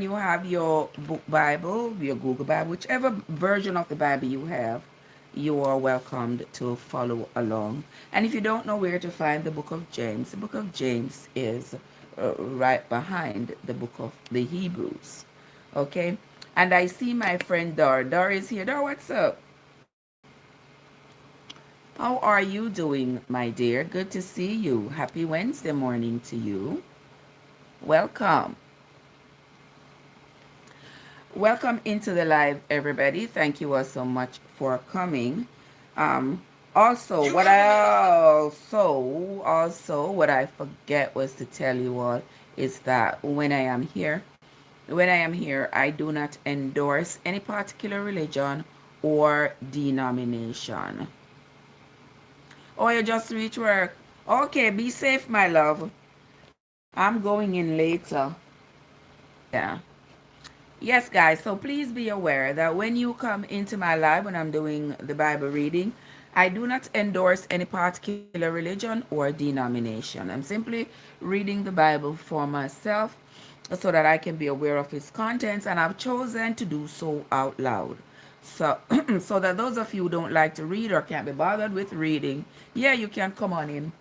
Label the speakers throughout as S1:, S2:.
S1: you have your book Bible, your Google Bible, whichever version of the Bible you have, you are welcomed to follow along. And if you don't know where to find the book of James, the book of James is right behind the book of the Hebrews. Okay? And I see my friend Dar. Dar is here. Dar, what's up? How are you doing, my dear? Good to see you. Happy Wednesday morning to you. Welcome. Welcome into the live, everybody. Thank you all so much for coming. Um, also, what I forget was to tell you all is that when I am here, I do not endorse any particular religion or denomination. Oh, you just reach work. Okay, be safe, my love. I'm going in later. Yeah. Yes, guys, so please be aware that when you come into my live, when I'm doing the Bible reading, I do not endorse any particular religion or denomination. I'm simply reading the Bible for myself so that I can be aware of its contents, and I've chosen to do so out loud. So, so that those of you who don't like to read or can't be bothered with reading, yeah, you can come on in.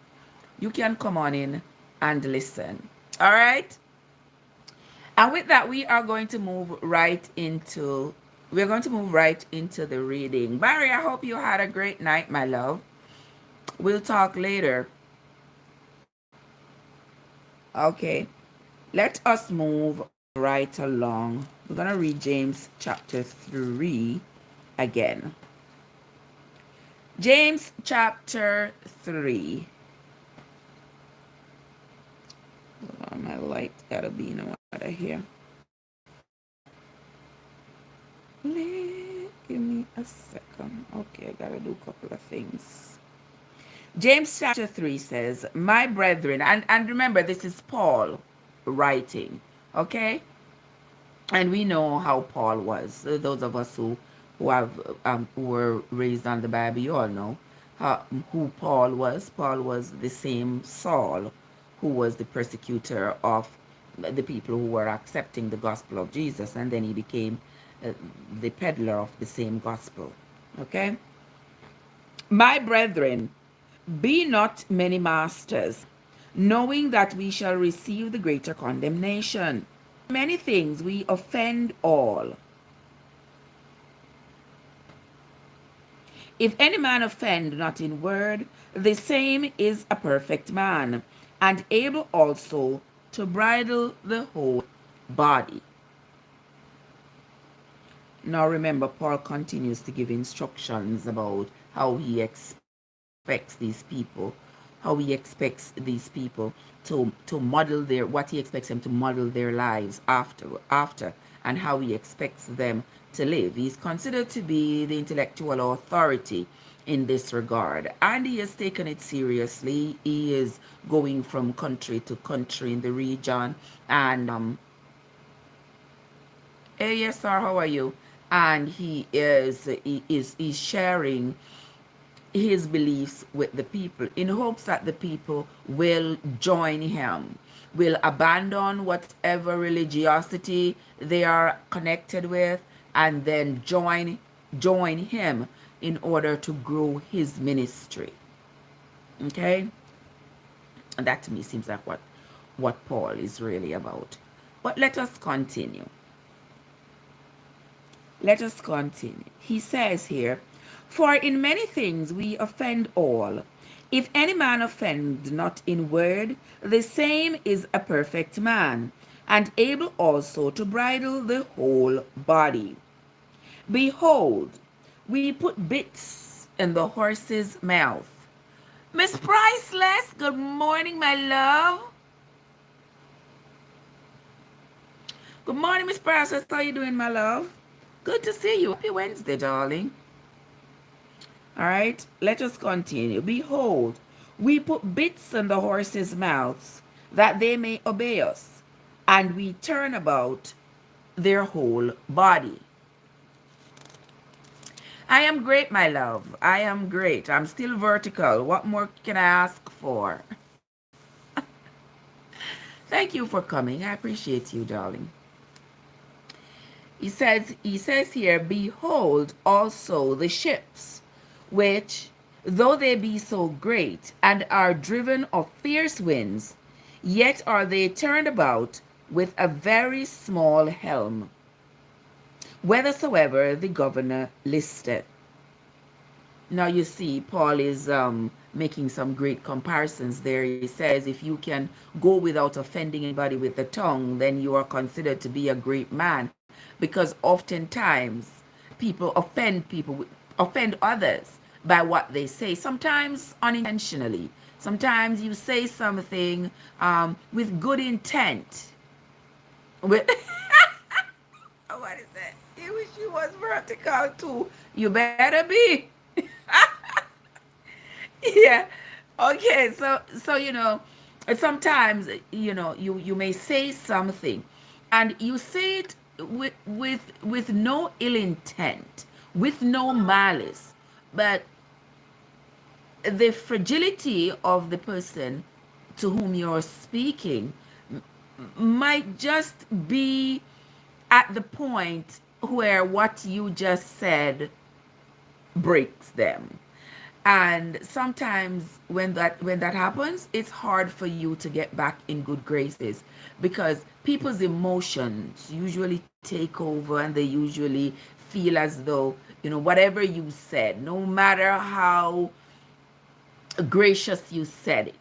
S1: You can come on in and listen. All right? And with that, we're going to move right into the reading. Barry, I hope you had a great night, my love. We'll talk later. Okay. Let us move right along. We're going to read James chapter 3 again. James chapter 3. Hold on, my light gotta be in order here. Give me a second. Okay, I gotta do a couple of things. James chapter 3 says, my brethren, and remember, this is Paul writing, okay? And we know how Paul was. Those of us who were raised on the Bible, you all know who Paul was. Paul was the same Saul who was the persecutor of the people who were accepting the gospel of Jesus, and then he became the peddler of the same gospel. Okay? My brethren, be not many masters, knowing that we shall receive the greater condemnation. Many things we offend all. If any man offend not in word, the same is a perfect man, and able also to bridle the whole body. Now remember, Paul continues to give instructions about how he expects to model what he expects them to model their lives after, and how he expects them to live. He's considered to be the intellectual authority in this regard, and he has taken it seriously. He is going from country to country in the region, and hey, yes sir, how are you? And he's sharing his beliefs with the people in hopes that the people will join him, will abandon whatever religiosity they are connected with, and then join him in order to grow his ministry. Okay? And that to me seems like what Paul is really about. But let us continue. Let us continue. He says here, for in many things we offend all. If any man offend not in word, the same is a perfect man, and able also to bridle the whole body. Behold, we put bits in the horse's mouth. Miss Priceless, good morning, my love. Good morning, Miss Priceless. How you doing, my love? Good to see you. Happy Wednesday, darling. All right, let us continue. Behold, we put bits in the horses' mouths that they may obey us, and we turn about their whole body. I am great, my love. I am great. I'm still vertical. What more can I ask for? Thank you for coming. I appreciate you, darling. He says here, behold also the ships, which, though they be so great, and are driven of fierce winds, yet are they turned about with a very small helm, whithersoever the governor listeth. Now you see, Paul is making some great comparisons there. He says, if you can go without offending anybody with the tongue, then you are considered to be a great man. Because oftentimes people offend others by what they say, sometimes unintentionally. Sometimes you say something with good intent. With what is it? You wish you was vertical too. You better be. Yeah. Okay. So sometimes you may say something, and you say it with no ill intent, with no malice, but the fragility of the person to whom you're speaking might just be at the point where what you just said breaks them. And sometimes when that happens, it's hard for you to get back in good graces, because people's emotions usually take over, and they usually feel as though whatever you said, no matter how gracious you said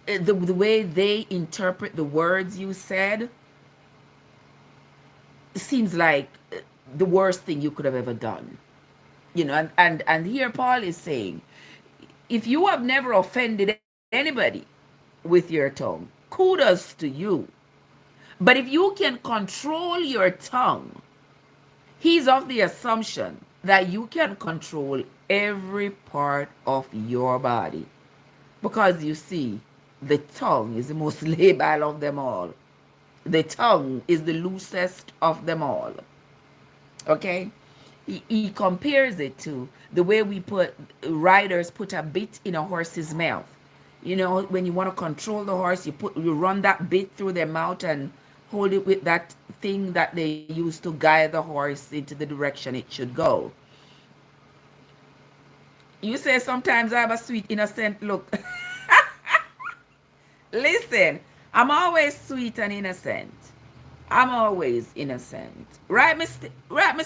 S1: it, the way they interpret the words you said seems like the worst thing you could have ever done. And here Paul is saying, if you have never offended anybody with your tongue, kudos to you. But if you can control your tongue, he's of the assumption that you can control every part of your body. Because you see, the tongue is the most labile of them all. The tongue is the loosest of them all. Okay? He compares it to the way riders put a bit in a horse's mouth. When you want to control the horse, you run that bit through their mouth and hold it with that thing that they use to guide the horse into the direction it should go. You say sometimes I have a sweet, innocent look. Listen, I'm always sweet and innocent. I'm always innocent. Right, Miss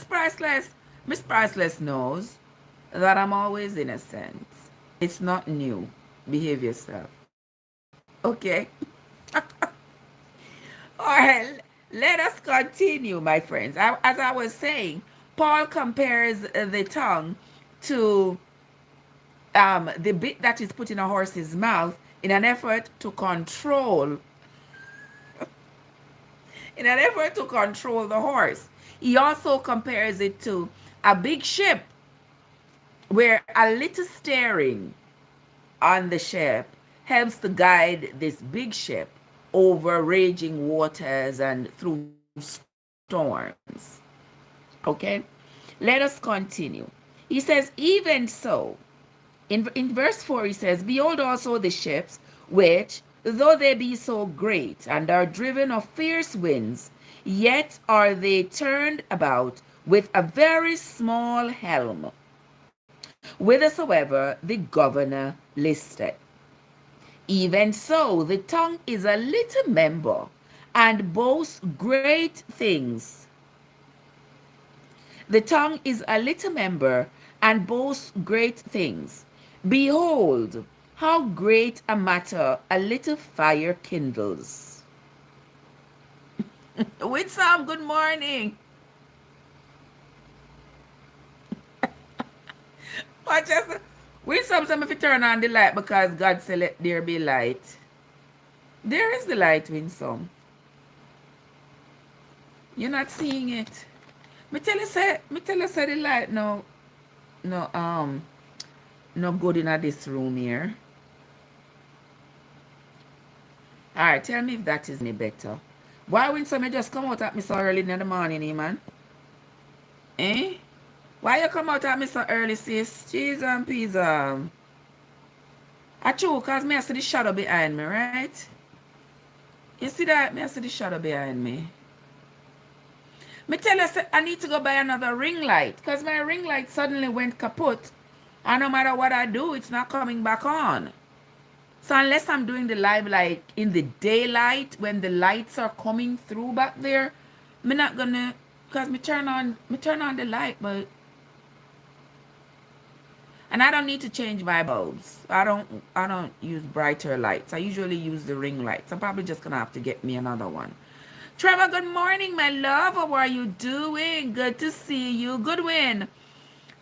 S1: Priceless? Miss Priceless knows that I'm always innocent. It's not new. Behave yourself. Okay? All right, let us continue, my friends. As I was saying, Paul compares the tongue to the bit that is put in a horse's mouth in an effort to control the horse. He also compares it to a big ship, where a little steering on the ship helps to guide this big ship over raging waters and through storms. Okay? Let us continue. He says, even so, in verse 4, he says, behold also the ships, which, though they be so great, and are driven of fierce winds, yet are they turned about with a very small helm, whithersoever the governor listeth. Even so, the tongue is a little member, and boasts great things. The tongue is a little member, and boasts great things. Behold, how great a matter a little fire kindles. With some, good morning. Watch us. With some if you turn on the light, because God said let there be light. There is the light, Winsome. You're not seeing it. Me tell you say the light no good in this room here. Alright, tell me if that is any better. Why Winsome you just come out at me so early in the morning, man? Eh? Why you come out at me so early, sis? Cheese and peas. I true, because me I see the shadow behind me, right? You see that? Me I see the shadow behind me. Me tell you, I need to go buy another ring light because my ring light suddenly went kaput. And no matter what I do, it's not coming back on. So unless I'm doing the live like in the daylight when the lights are coming through back there, me not gonna because me turn on the light, but and I don't need to change my bulbs. I don't use brighter lights. I usually use the ring lights. I'm probably just gonna have to get me another one. Trevor, good morning, my love. How are you doing? Good to see you. Goodwin.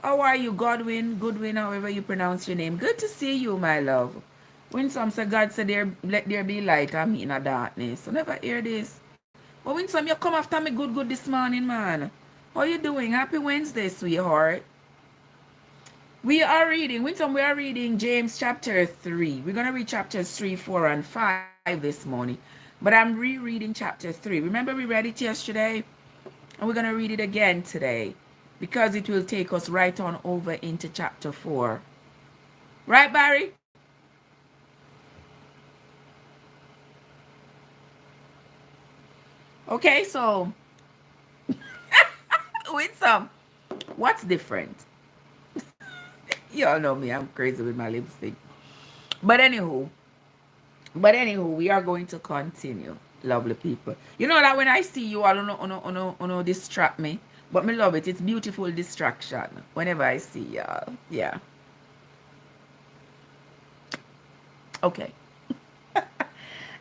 S1: How are you, Godwin? Goodwin, however you pronounce your name. Good to see you, my love. When some say God said there let there be light, I'm in a darkness. So never hear this. But when some you come after me good this morning, man. How you doing? Happy Wednesday, sweetheart. We are reading James chapter 3. We're going to read chapters 3, 4, and 5 this morning. But I'm rereading chapter 3. Remember we read it yesterday? And we're going to read it again today. Because it will take us right on over into chapter 4. Right, Barry? Okay, so with some, what's different? Y'all know me, I'm crazy with my lipstick. But anywho, we are going to continue, lovely people. You know that when I see you all, no distract me. But me love it. It's beautiful distraction whenever I see y'all. Yeah. Okay.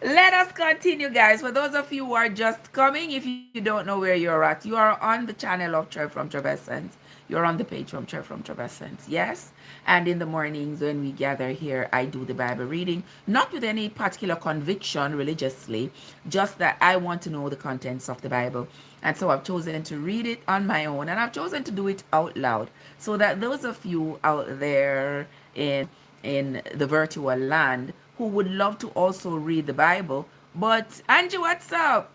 S1: Let us continue, guys. For those of you who are just coming, if you don't know where you're at, you are on the channel of Trev from Trevessence. You're on the page from Trev from Trevessence. Yes. And in the mornings when we gather here, I do the Bible reading, not with any particular conviction religiously, just that I want to know the contents of the Bible. And so I've chosen to read it on my own, and I've chosen to do it out loud so that those of you out there in the virtual land who would love to also read the Bible. But Angie, what's up?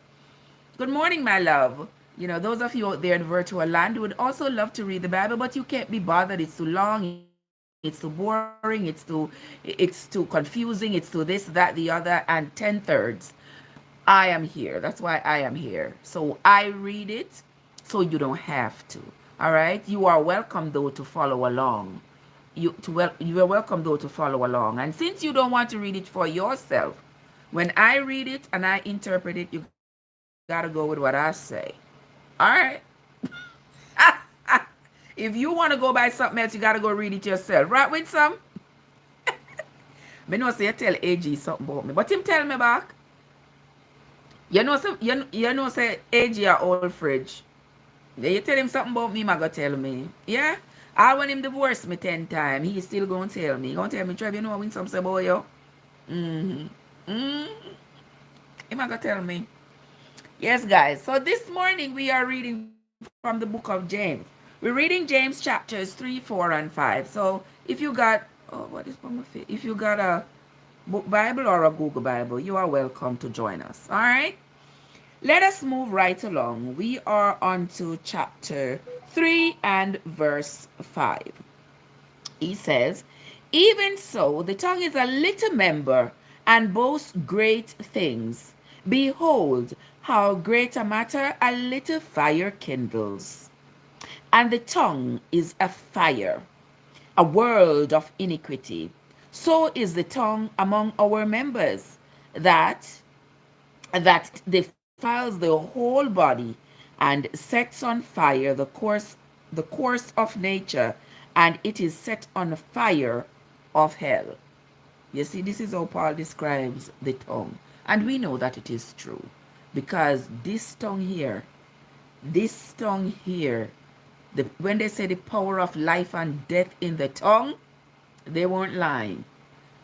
S1: Good morning, my love. You know, those of you out there in virtual land who would also love to read the Bible, but you can't be bothered. It's too long, it's too boring, it's too confusing, it's too this, that, the other, and 10 thirds. I am here. That's why I am here. So I read it so you don't have to. All right? You are welcome though to follow along. You are welcome though to follow along. And since you don't want to read it for yourself, when I read it and I interpret it, you got to go with what I say. All right? If you want to go by something else, you got to go read it yourself. Right with some? Me know say you tell AG something about me, but him tell me back. Say AG a old fridge. Yeah, you tell him something about me, go tell me. Yeah? I want him divorce me 10 times. He still gonna tell me. He gonna tell me, Trev, you know when some say about you? Mm-hmm. Mm-hmm. He gonna tell me. Yes, guys. So this morning we are reading from the book of James. We're reading James chapters 3, 4, and 5. So if you got, oh, what is my feet? If you got a book Bible or a Google Bible, you are welcome to join us. All right? Let us move right along. We are on to chapter 3 and verse 5. He says, even so, the tongue is a little member and boasts great things. Behold, how great a matter a little fire kindles. And the tongue is a fire, a world of iniquity. So is the tongue among our members, that defiles the whole body and sets on fire the course of nature, and it is set on fire of hell. You see, this is how Paul describes the tongue. And we know that it is true. Because this tongue here, when they say the power of life and death in the tongue, they weren't lying.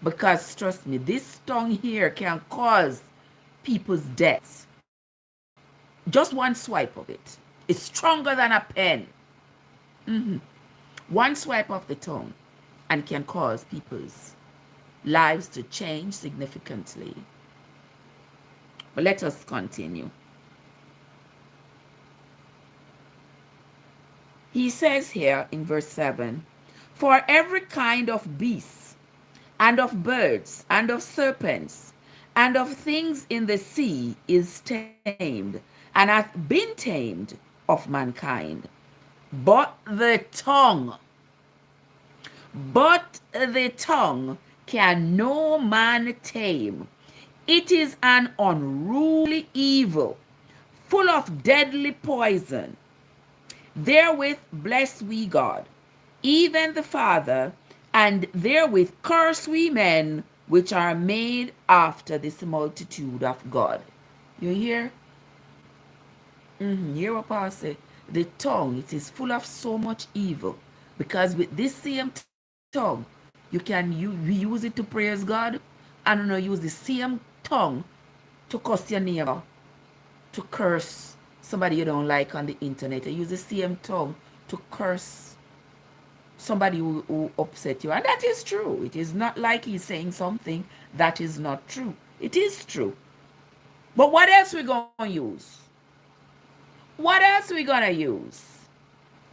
S1: Because trust me, this tongue here can cause people's deaths. Just one swipe of it. It's stronger than a pen. Mhm. One swipe of the tongue and can cause people's lives to change significantly. But let us continue. He says here in verse 7, for every kind of beasts, and of birds, and of serpents, and of things in the sea is tamed, and hath been tamed of mankind. But the tongue, can no man tame. It is an unruly evil, full of deadly poison. Therewith bless we God, even the Father, and therewith curse we men, which are made after this multitude of God. You hear? Hear what Paul say? The tongue, it is full of so much evil. Because with this same tongue, you can use it to praise God, and use the same tongue to curse your neighbor, to curse somebody you don't like on the internet. You use the same tongue to curse somebody who upset you. And that is true. It is not like he's saying something that is not true. It is true. But what else we going to use? What else we going to use?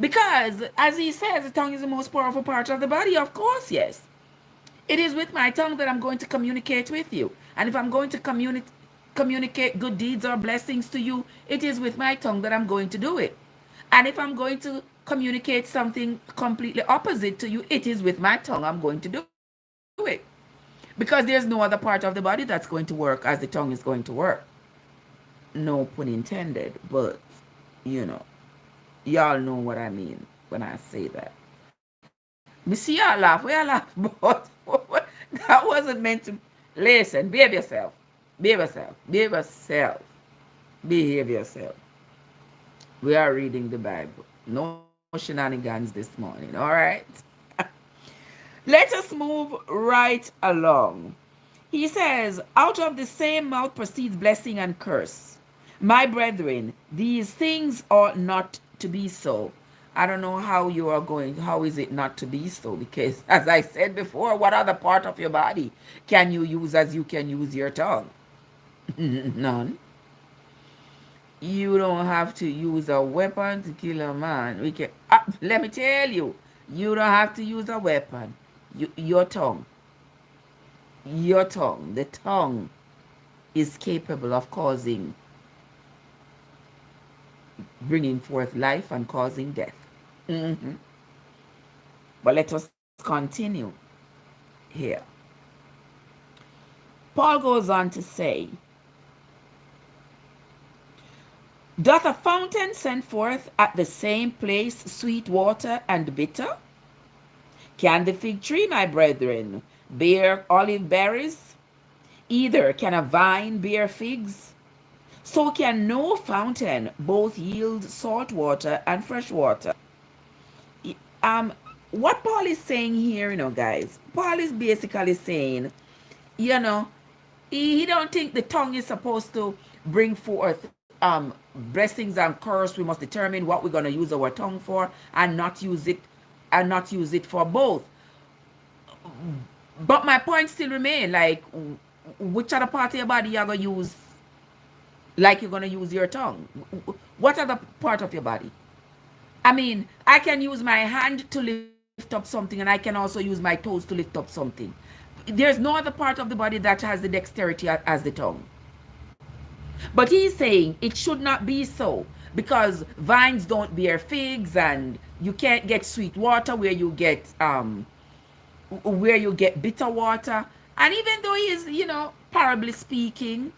S1: Because, as he says, the tongue is the most powerful part of the body. Of course, yes. It is with my tongue that I'm going to communicate with you. And if I'm going to communicate good deeds or blessings to you, it is with my tongue that I'm going to do it. And if I'm going to communicate something completely opposite to you, it is with my tongue I'm going to do it. Because there's no other part of the body that's going to work as the tongue is going to work. No pun intended, but, y'all know what I mean when I say that. Me see y'all laugh. Where y'all laugh? But that wasn't meant to. Listen, behave yourself. Behave yourself. Behave yourself. Behave yourself. We are reading the Bible. No shenanigans this morning, all right? Let us move right along. He says, out of the same mouth proceeds blessing and curse. My brethren, these things ought not to be so. I don't know how you are going, how is it not to be so? Because, as I said before, what other part of your body can you use as you can use your tongue? None. You don't have to use a weapon to kill a man. Let me tell you, you don't have to use a weapon. Your tongue, the tongue is capable of bringing forth life and causing death. But let us continue here. Paul goes on to say, doth a fountain send forth at the same place sweet water and bitter? Can the fig tree, my brethren, bear olive berries? Either can a vine bear figs. So can no fountain both yield salt water and fresh water. What Paul is saying here, guys, Paul is basically saying, he don't think the tongue is supposed to bring forth blessings and curse. We must determine what we're going to use our tongue for and not use it for both. But my point still remain, like, which other part of your body you're going to use like you're going to use your tongue? What other part of your body? I mean, I can use my hand to lift up something, and I can also use my toes to lift up something. There's no other part of the body that has the dexterity as the tongue. But he's saying it should not be so, because vines don't bear figs, and you can't get sweet water where you get bitter water. And even though he's, parably speaking,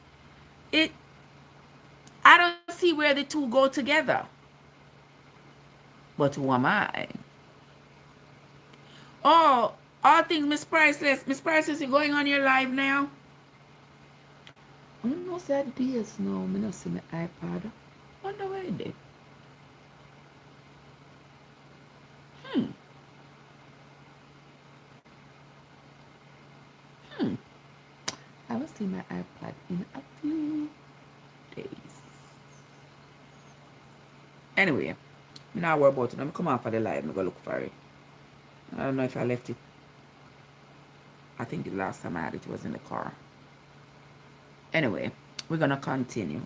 S1: I don't see where the two go together. But who am I? Oh, all things Miss Priceless. Miss Priceless, you going on your live now? I don't know that days now. I don't see my iPad. Wonder where it is. I will see my iPad in a few days. Anyway, I'm not worried about it. I'm come off of the live. I'm going to look for it. I don't know if I left it. I think the last time I had it was in the car. Anyway, we're going to continue.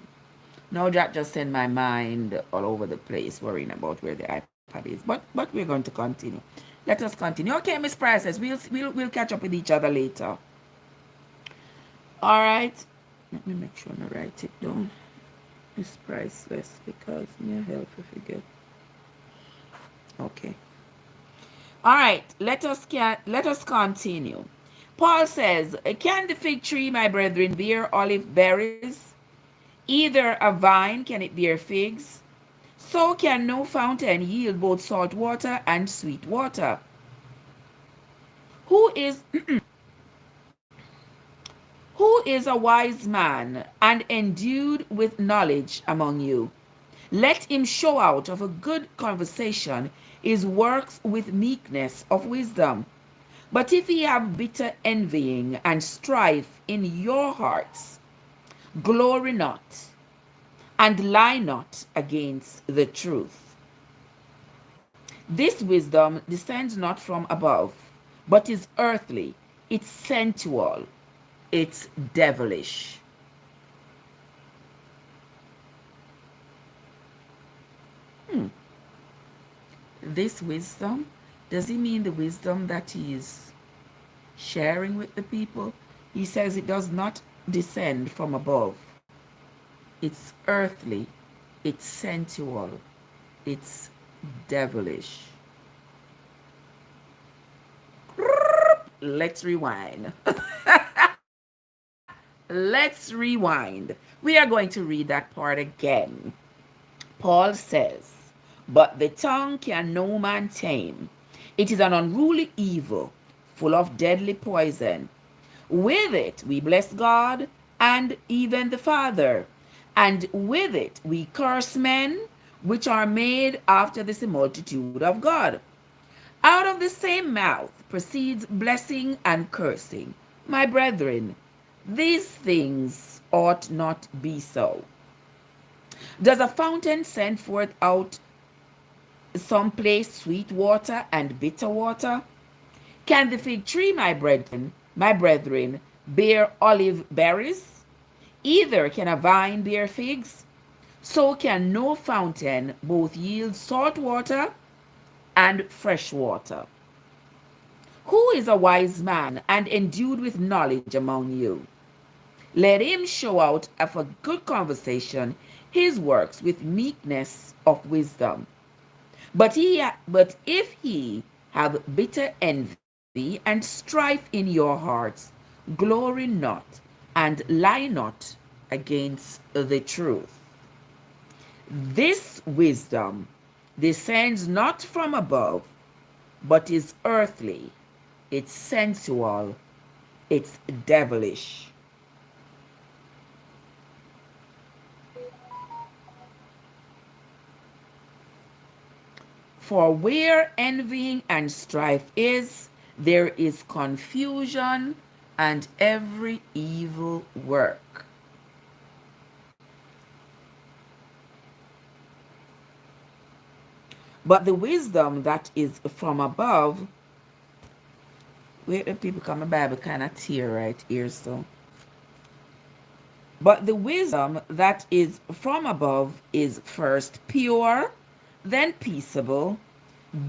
S1: Now that just sent my mind all over the place worrying about where the iPad is. But we're going to continue. Let us continue. Okay, Miss Prices, we'll catch up with each other later. All right. Let me make sure I write it down. It's priceless because me help if you get. Okay. All right. Let us continue. Paul says, "Can the fig tree, my brethren, bear olive berries? Either a vine can it bear figs? So can no fountain yield both salt water and sweet water. Who is who is a wise man and endued with knowledge among you? Let him show out of a good conversation his works with meekness of wisdom. But if ye have bitter envying and strife in your hearts, glory not, and lie not against the truth. This wisdom descends not from above, but is earthly, it's sensual, it's devilish." This wisdom, does he mean the wisdom that he is sharing with the people? He says it does not descend from above. It's earthly, it's sensual, it's devilish. Let's rewind. Let's rewind. We are going to read that part again. Paul says, "But the tongue can no man tame. It is an unruly evil, full of deadly poison. With it we bless God and even the Father, and with it we curse men which are made after the similitude of God. Out of the same mouth proceeds blessing and cursing. My brethren, these things ought not be so. Does a fountain send forth out some place sweet water and bitter water? Can the fig tree, my brethren, bear olive berries? Either can a vine bear figs. So can no fountain both yield salt water and fresh water. Who is a wise man and endued with knowledge among you? Let him show out of a good conversation his works with meekness of wisdom. But if he have bitter envy and strife in your hearts, glory not and lie not against the truth. This wisdom descends not from above, but is earthly, it's sensual, it's devilish." For where envying and strife is, there is confusion and every evil work. But the wisdom that is from above, wait, the people come, my Bible kind of tear right here, so. But the wisdom that is from above is first pure, then peaceable,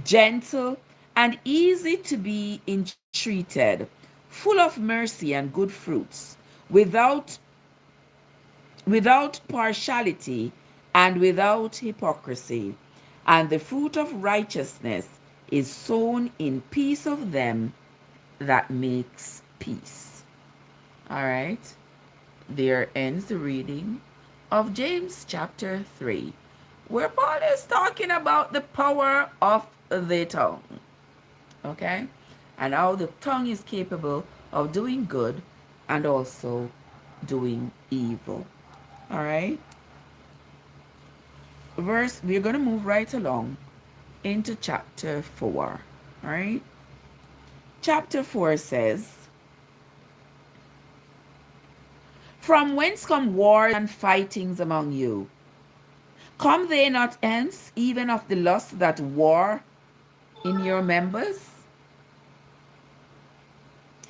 S1: gentle, and easy to be entreated, full of mercy and good fruits, without partiality and without hypocrisy. And the fruit of righteousness is sown in peace of them that makes peace. All right. There ends the reading of James chapter 3, where Paul is talking about the power of the tongue. Okay? And how the tongue is capable of doing good and also doing evil. All right? We're going to move right along into chapter 4. All right? Chapter 4 says, "From whence come wars and fightings among you? Come they not hence, even of the lust that war in your members?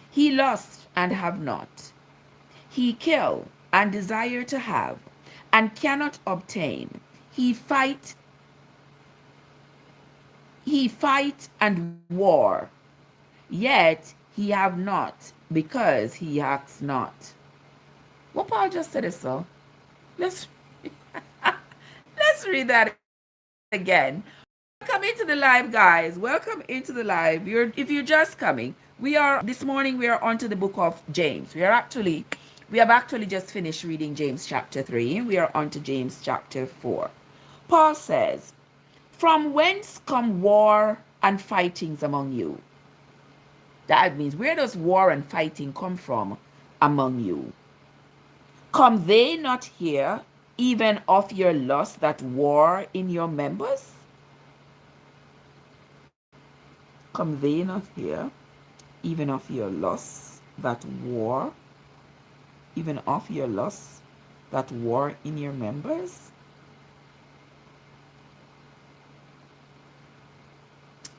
S1: He lust and have not. He kill and desire to have, and cannot obtain. He fight and war, yet he have not, because he acts not." What Paul just said is so. Let's read that again. Welcome into the live, guys. Welcome into the live. If you're just coming, this morning we are on to the book of James. We have actually just finished reading James chapter 3. We are on to James chapter 4. Paul says, "From whence come war and fightings among you?" That means, where does war and fighting come from among you? "Come they not here, even of your lust that war in your members?" Come they not here, even of your lusts that war, even of your lusts that war in your members?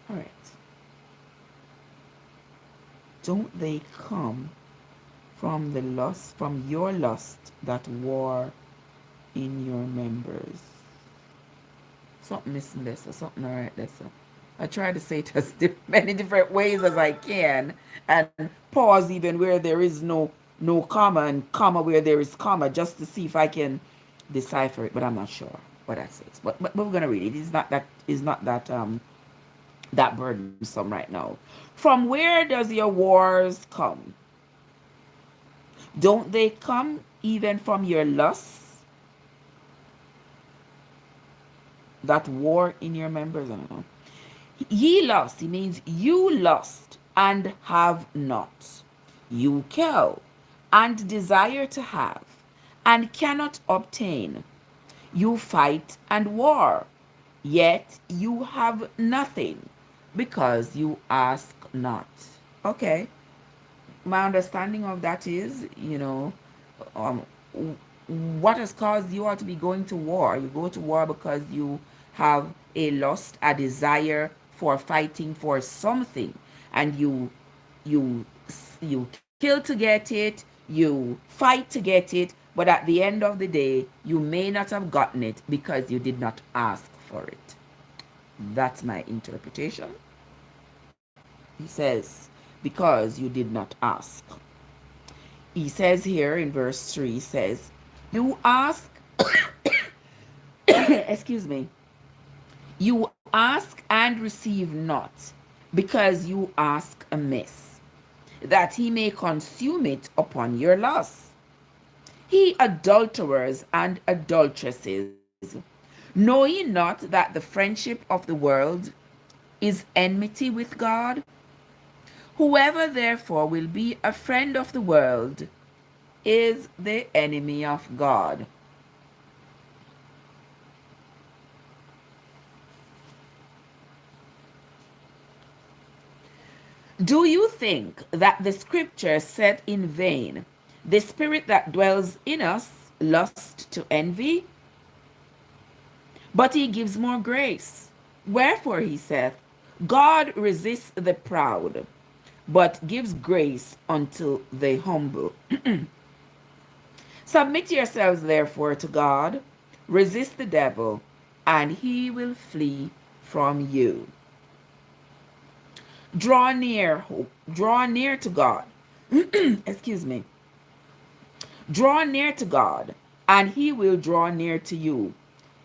S1: All right. Don't they come from your lust that war in your members? Something missing there, so something all right there, so. I try to say it as many different ways as I can, and pause even where there is no comma, and comma where there is comma, just to see if I can decipher it. But I'm not sure what that says. But we're gonna read it. That burdensome right now. "From where does your wars come? Don't they come even from your lusts that war in your members?" I don't know. "Ye lust," it means you lust and have not. You kill and desire to have and cannot obtain. You fight and war, yet you have nothing because you ask not. Okay. My understanding of that is, um, what has caused you all to be going to war? You go to war because you have a lust, a desire for fighting for something, and you kill to get it, you fight to get it, but at the end of the day, you may not have gotten it because you did not ask for it. That's my interpretation. He says, because you did not ask. He says here in verse 3, says, you ask, excuse me, you ask and receive not, because you ask amiss, that he may consume it upon your lust. He adulterers and adulteresses, know ye not that the friendship of the world is enmity with God? Whoever therefore will be a friend of the world is the enemy of God. Do you think that the scripture said in vain, the spirit that dwells in us lust to envy? But he gives more grace. Wherefore he saith, God resists the proud, but gives grace unto the humble. Submit yourselves therefore to God, resist the devil, and he will flee from you. Draw near to God. Excuse me. Draw near to God, and he will draw near to you.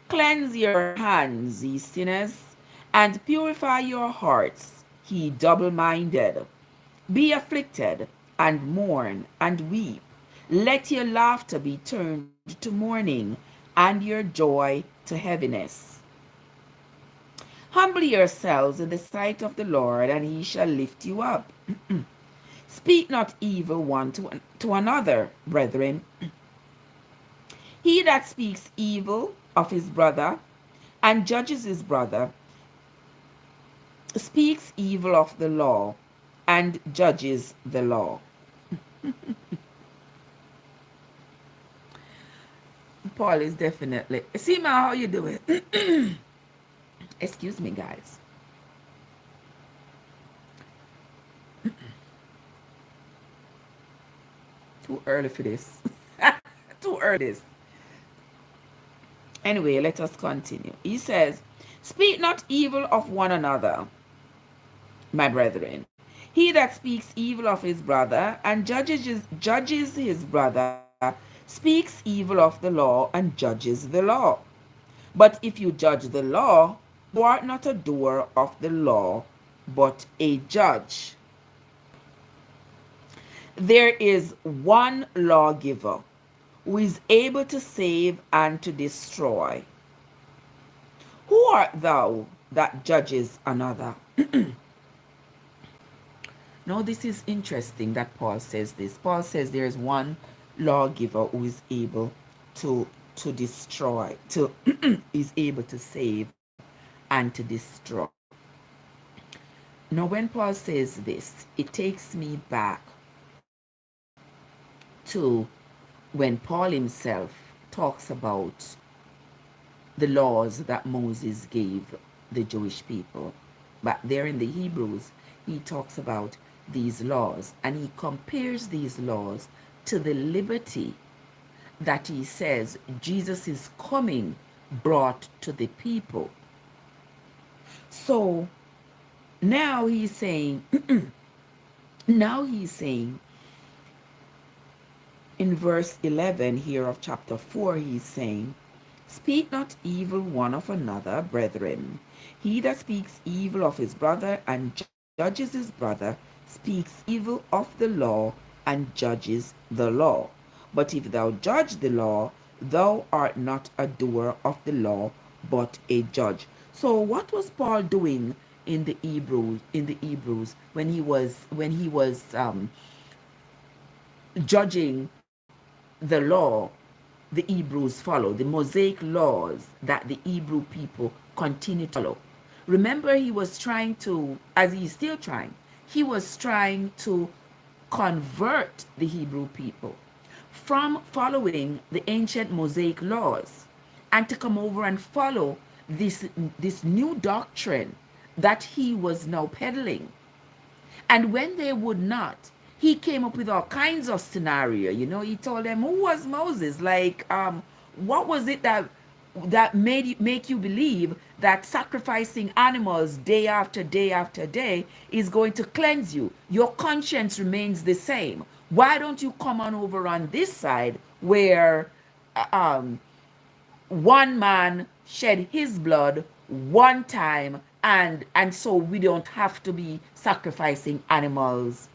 S1: Cleanse your hands, ye sinners, and purify your hearts, ye double-minded. Be afflicted, and mourn, and weep. Let your laughter be turned to mourning, and your joy to heaviness. Humble yourselves in the sight of the Lord, and he shall lift you up. Speak not evil one to another, brethren. He that speaks evil of his brother and judges his brother speaks evil of the law and judges the law. Paul is definitely. See, ma, how you do it? Excuse me, guys. Too early for this. Too early. Anyway, let us continue. He says, speak not evil of one another, my brethren. He that speaks evil of his brother and judges his brother speaks evil of the law and judges the law. But if you judge the law, thou art not a doer of the law, but a judge. There is one lawgiver who is able to save and to destroy. Who art thou that judges another? Now, this is interesting that Paul says this. Paul says there is one lawgiver who is able to destroy, to is able to save and to destroy. Now, when Paul says this, it takes me back to when Paul himself talks about the laws that Moses gave the Jewish people. But there in the Hebrews, he talks about these laws, and he compares these laws to the liberty that he says Jesus is coming brought to the people. So now he's saying, in verse 11 here of chapter 4, he's saying, speak not evil one of another, brethren. He that speaks evil of his brother and judges his brother speaks evil of the law and judges the law. But if thou judge the law, thou art not a doer of the law, but a judge. So what was Paul doing in the Hebrews when he was judging the law the Hebrews follow, the Mosaic laws that the Hebrew people continue to follow? Remember, he was trying to, as he's still trying, he was trying to convert the Hebrew people from following the ancient Mosaic laws and to come over and follow this new doctrine that he was now peddling. And when they would not, he came up with all kinds of scenario. He told them, who was Moses? Like, what was it that make you believe that sacrificing animals day after day after day is going to cleanse you? Your conscience remains the same. Why don't you come on over on this side where one man shed his blood one time, and so we don't have to be sacrificing animals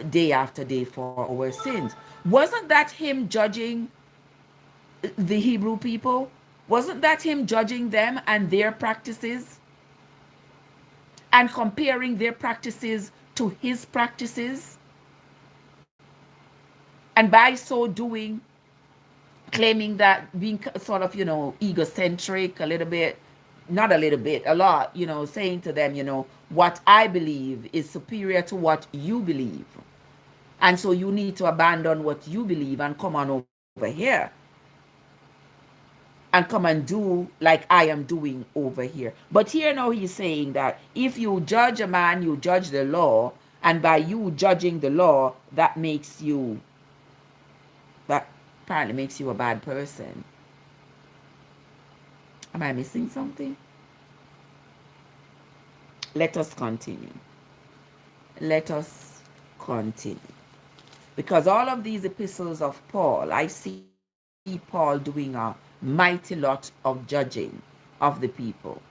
S1: day after day for our sins? Wasn't that him judging the Hebrew people? Wasn't that him judging them and their practices and comparing their practices to his practices? And by so doing, claiming that, being sort of, egocentric a little bit, not a little bit, a lot, saying to them, what I believe is superior to what you believe. And so you need to abandon what you believe and come on over here and come and do like I am doing over here. But here now he's saying that if you judge a man, you judge the law, and by you judging the law, that apparently makes you a bad person. Am I missing something? Let us continue. Because all of these epistles of Paul, I see Paul doing a mighty lot of judging of the people.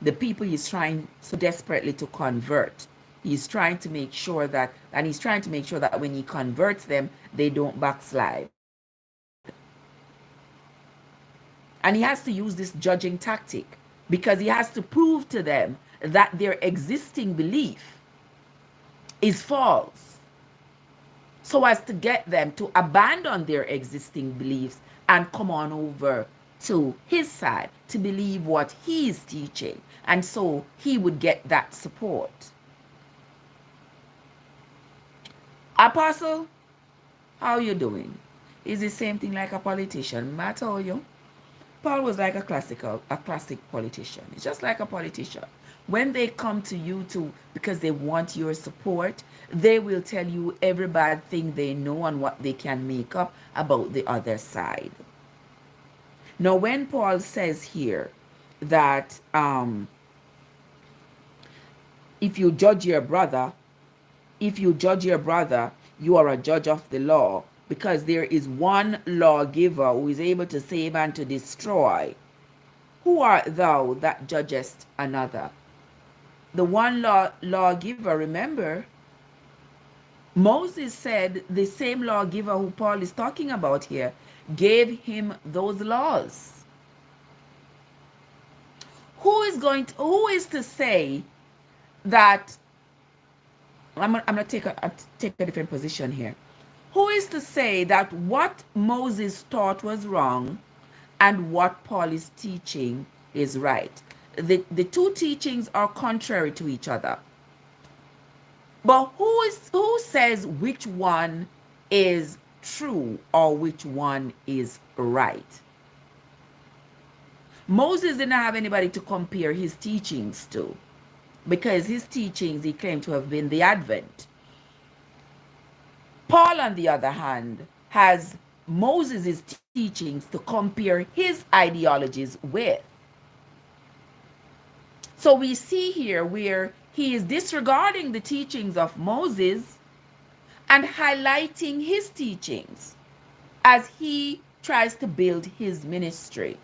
S1: The people he's trying so desperately to convert. He's trying to make sure that when he converts them, they don't backslide. And he has to use this judging tactic because he has to prove to them that their existing belief is false, so as to get them to abandon their existing beliefs and come on over to his side to believe what he is teaching, and so he would get that support. Apostle, how you doing? Is the same thing like a politician? Matter how you? Paul was like a classic politician. It's just like a politician. When they come to you because they want your support, they will tell you every bad thing they know and what they can make up about the other side. Now, when Paul says here that if you judge your brother, you are a judge of the law, because there is one lawgiver who is able to save and to destroy. Who art thou that judgest another? The one lawgiver, remember, Moses said the same lawgiver who Paul is talking about here gave him those laws. Who is to say that I'm gonna take a different position here. Who is to say that what Moses taught was wrong and what Paul is teaching is right? The two teachings are contrary to each other. But who says which one is true or which one is right? Moses didn't have anybody to compare his teachings to, because his teachings he claimed to have been the Advent. Paul, on the other hand, has Moses' teachings to compare his ideologies with. So we see here where he is disregarding the teachings of Moses and highlighting his teachings as he tries to build his ministry.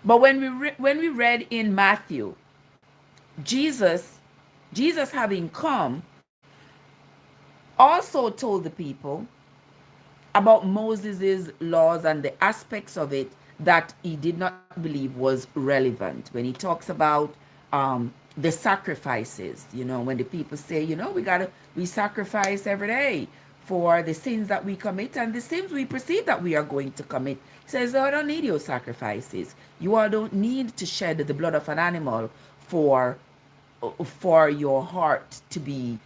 S1: But when we read in Matthew, Jesus having come also told the people about Moses' laws and the aspects of it that he did not believe was relevant. When he talks about the sacrifices, when the people say, we sacrifice every day for the sins that we commit and the sins we perceive that we are going to commit. He says, I don't need your sacrifices. You all don't need to shed the blood of an animal for your heart to be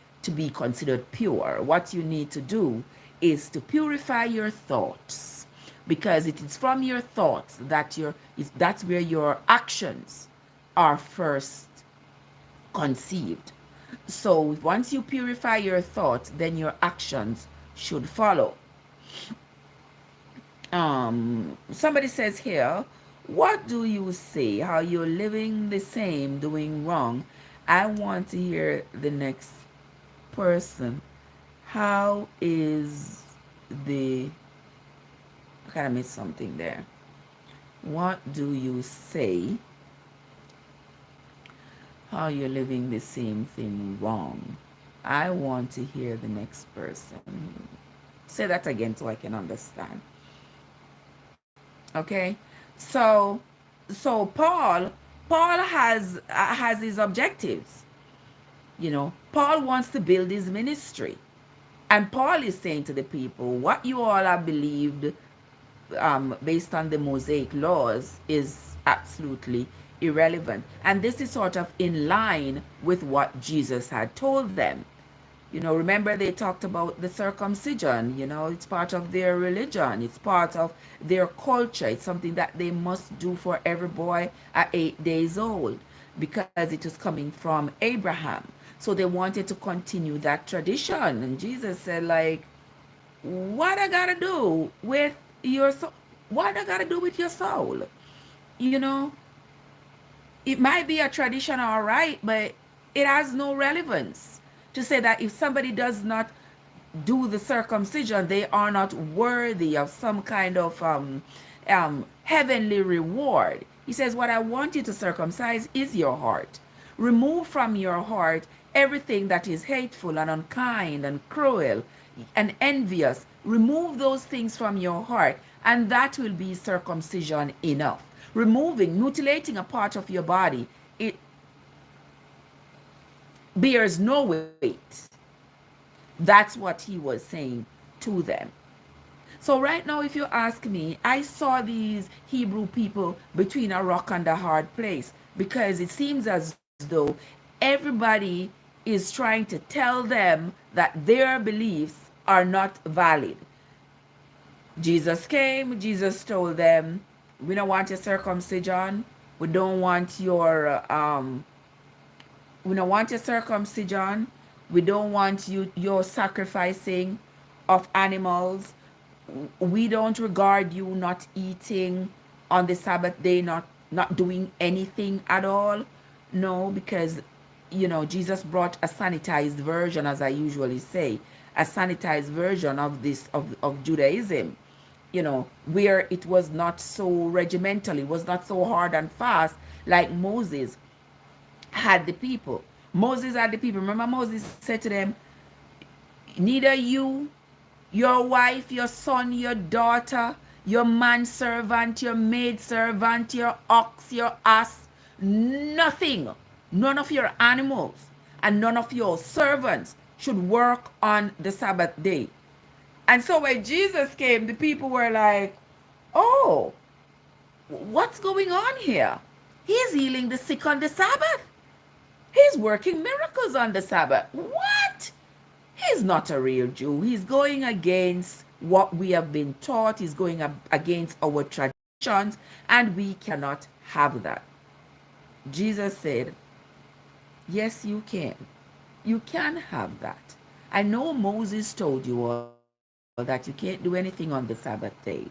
S1: considered pure. What you need to do is to purify your thoughts, because it is from your thoughts that that's where your actions are first conceived. So once you purify your thoughts, then your actions should follow. Somebody says here, what do you say? How you're living the same, doing wrong? I want to hear the next person. How is I kind of missed something there. What do you say? How you're living the same thing wrong? I want to hear the next person. Say that again so I can understand. Okay, so Paul has his objectives. Paul wants to build his ministry, and Paul is saying to the people, what you all have believed based on the Mosaic laws is absolutely irrelevant. And this is sort of in line with what Jesus had told them. Remember they talked about the circumcision, it's part of their religion. It's part of their culture. It's something that they must do for every boy at 8 days old, because it was coming from Abraham. So they wanted to continue that tradition. And Jesus said, what I gotta do with your soul? What I gotta do with your soul? It might be a tradition, all right, but it has no relevance to say that if somebody does not do the circumcision, they are not worthy of some kind of heavenly reward. He says, what I want you to circumcise is your heart. Remove from your heart everything that is hateful and unkind and cruel and envious. Remove those things from your heart, and that will be circumcision enough. Mutilating a part of your body, it bears no weight. That's what he was saying to them. So right now, if you ask me, I saw these Hebrew people between a rock and a hard place, because it seems as though everybody is trying to tell them that their beliefs are not valid. Jesus came, Jesus told them, we don't want your circumcision. We don't want your circumcision. We don't want your sacrificing of animals. We don't regard you not eating on the Sabbath day, not doing anything at all. No, because Jesus brought a sanitized version, as I usually say, a sanitized version of Judaism. where it was not so regimental, it was not so hard and fast like Moses had the people. Moses had the people. Remember, Moses said to them, neither you, your wife, your son, your daughter, your manservant, your maidservant, your ox, your ass, nothing, none of your animals, and none of your servants should work on the Sabbath day. And so when Jesus came, the people were like, oh, what's going on here? He's healing the sick on the Sabbath. He's working miracles on the Sabbath. What? He's not a real Jew. He's going against what we have been taught. He's going against our traditions, and we cannot have that. Jesus said, yes, you can. You can have that. I know Moses told you all that you can't do anything on the Sabbath day,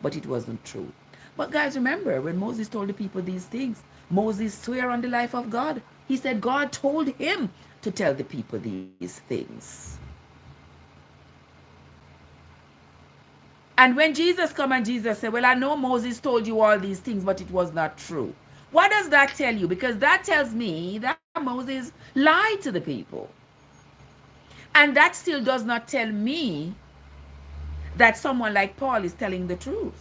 S1: but it wasn't true. But guys, remember, when Moses told the people these things, Moses swore on the life of God. He said God told him to tell the people these things. And when Jesus come and Jesus said, well, I know Moses told you all these things, but it was not true. What does that tell you? Because that tells me that Moses lied to the people. And that still does not tell me that someone like Paul is telling the truth.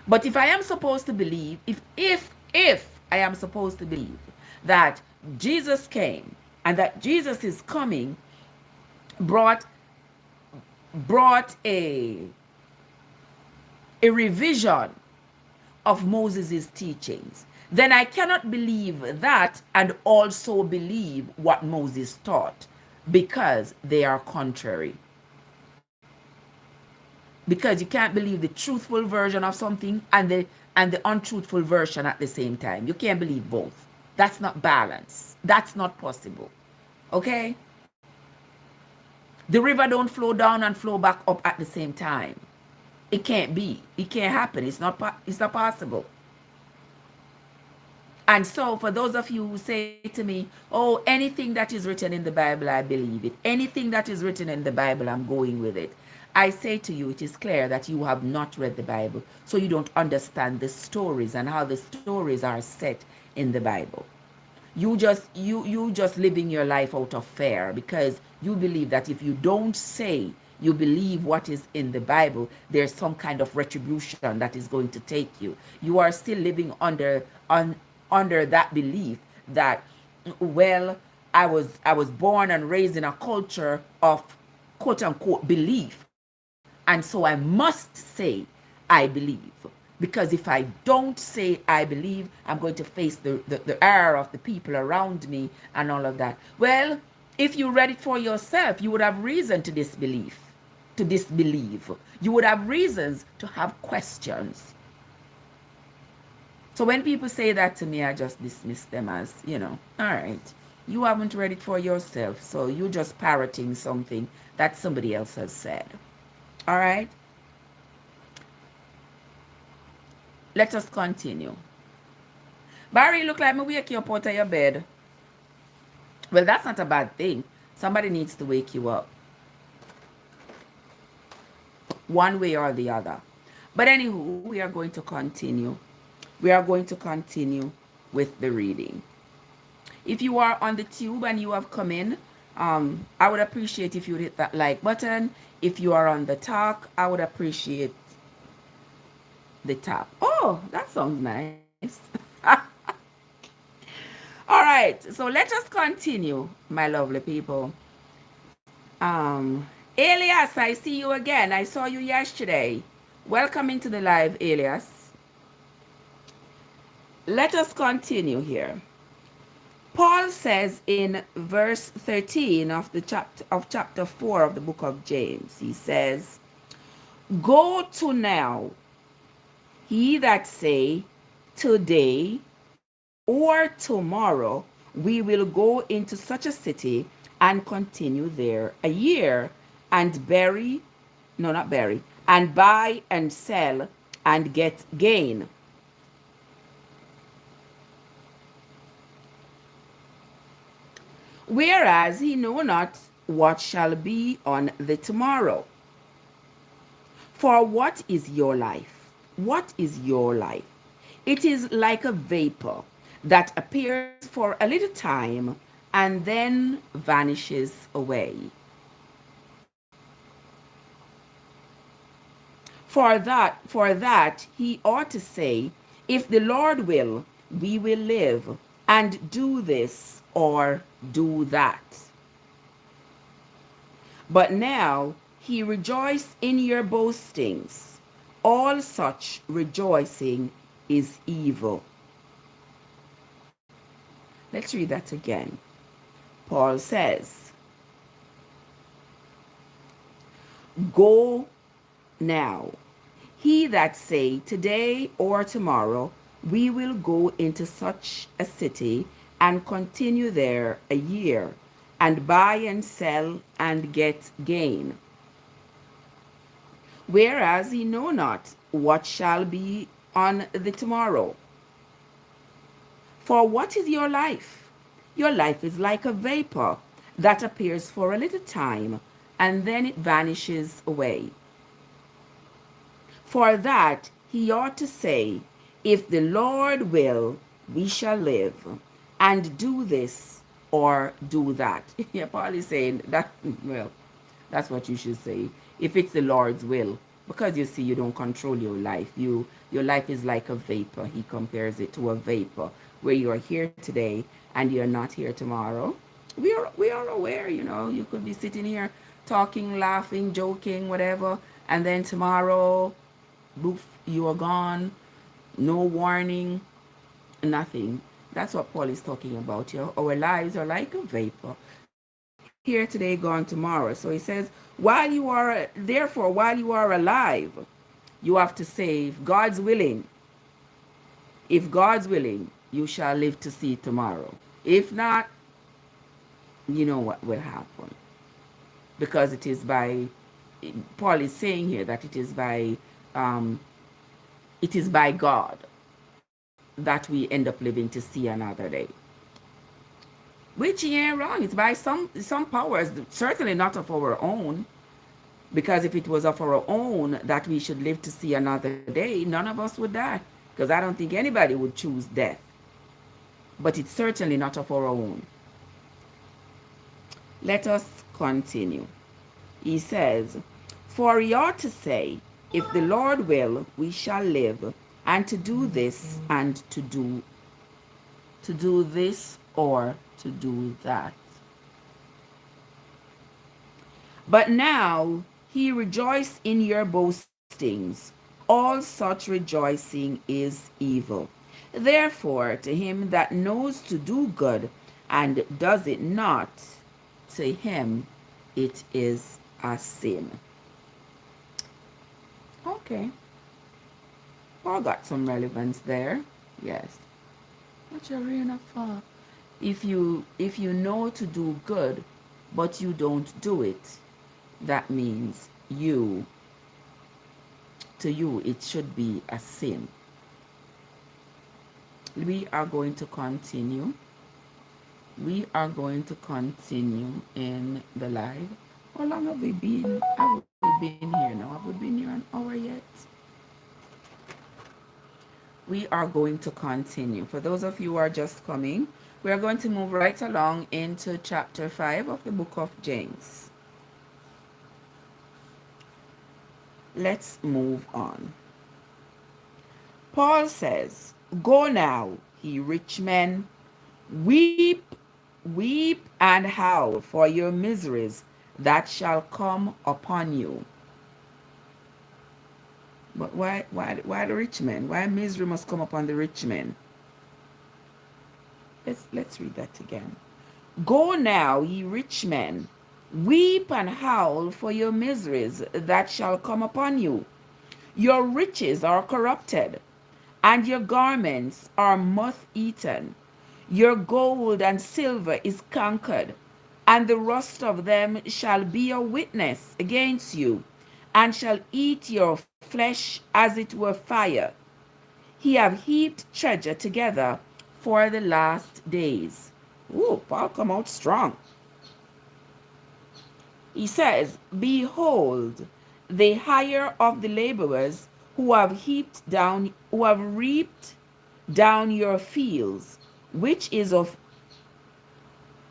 S1: But if I am supposed to believe, if I am supposed to believe that Jesus came and that Jesus is coming, brought a revision of Moses' teachings, then I cannot believe that and also believe what Moses taught, because they are contrary. Because you can't believe the truthful version of something and the untruthful version at the same time. You can't believe both. That's not balance. That's not possible. Okay? The river don't flow down and flow back up at the same time. It can't be. It can't happen. It's not possible. And so for those of you who say to me, oh, anything that is written in the Bible, I believe it. Anything that is written in the Bible, I'm going with it. I say to you, it is clear that you have not read the Bible, so you don't understand the stories and how the stories are set in the Bible. You just living your life out of fear, because you believe that if you don't say you believe what is in the Bible, there's some kind of retribution that is going to take you. You are still living under that belief that, well, I was born and raised in a culture of quote unquote belief, and so I must say I believe, because if I don't say I believe, I'm going to face the error of the people around me and all of that. Well, if you read it for yourself, you would have reason to disbelieve. You would have reasons to have questions. So when people say that to me, I just dismiss them as, all right, you haven't read it for yourself, so you're just parroting something that somebody else has said. All right? Let us continue. Barry, you look like me wake you up out of your bed. Well, that's not a bad thing. Somebody needs to wake you up, one way or the other. But anywho, we are going to continue. We are going to continue with the reading. If you are on the tube and you have come in, I would appreciate if you hit that like button. If you are on the talk, I would appreciate the tap. Oh, that sounds nice. All right, so let us continue, my lovely people. Elias, I see you again. I saw you yesterday. Welcome into the live, Elias. Let us continue here. Paul says in verse 13 of chapter 4 of the book of James, he says, go to now, he that say, today or tomorrow we will go into such a city and continue there a year, and and buy and sell and get gain. Whereas he know not what shall be on the tomorrow. For what is your life? What is your life? It is like a vapor that appears for a little time and then vanishes away. For that he ought to say, if the Lord will, we will live and do this or do that. But now he rejoiced in your boastings. All such rejoicing is evil. Let's read that again. Paul says, go now. He that say today or tomorrow, we will go into such a city and continue there a year, and buy and sell and get gain. Whereas he know not what shall be on the tomorrow. For what is your life? Your life is like a vapor that appears for a little time and then it vanishes away. For that he ought to say, if the Lord will, we shall live and do this or do that. Yeah, Paul is saying that, well, that's what you should say. If it's the Lord's will, because you see, you don't control your life. Your life is like a vapor. He compares it to a vapor where you are here today and you're not here tomorrow. We are aware, you could be sitting here talking, laughing, joking, whatever, and then tomorrow, boof, you are gone. No warning, nothing. That's what Paul is talking about here. Our lives are like a vapor. Here today, gone tomorrow. So he says, therefore, while you are alive, you have to say, if God's willing, you shall live to see tomorrow. If not, you know what will happen. Because Paul is saying here that it is by God that we end up living to see another day. Which he ain't wrong. It's by some powers, certainly not of our own. Because if it was of our own that we should live to see another day, none of us would die. Because I don't think anybody would choose death. But it's certainly not of our own. Let us continue. He says, for he ought to say, if the Lord will, we shall live, and to do this and to do this or to do that. But now he rejoiced in your boastings. All such rejoicing is evil. Therefore, to him that knows to do good and does it not, to him it is a sin. Okay. Well, got some relevance there. Yes. What's your rain of fall? If you know to do good, but you don't do it, that means to you it should be a sin. We are going to continue. We are going to continue in the live. How long have we been? Have we been here now? Have we been here an hour yet? We are going to continue. For those of you who are just coming, we are going to move right along into chapter 5 of the book of James. Let's move on. Paul says, go now, ye rich men, weep and howl for your miseries that shall come upon you. But why the rich men? Why misery must come upon the rich men? Let's read that again. Go now, ye rich men, weep and howl for your miseries that shall come upon you. Your riches are corrupted, and your garments are moth-eaten. Your gold and silver is cankered, and the rust of them shall be a witness against you, and shall eat your flesh as it were fire. He have heaped treasure together for the last days. Ooh, Paul come out strong. He says, behold, the hire of the laborers who have reaped down your fields, which is of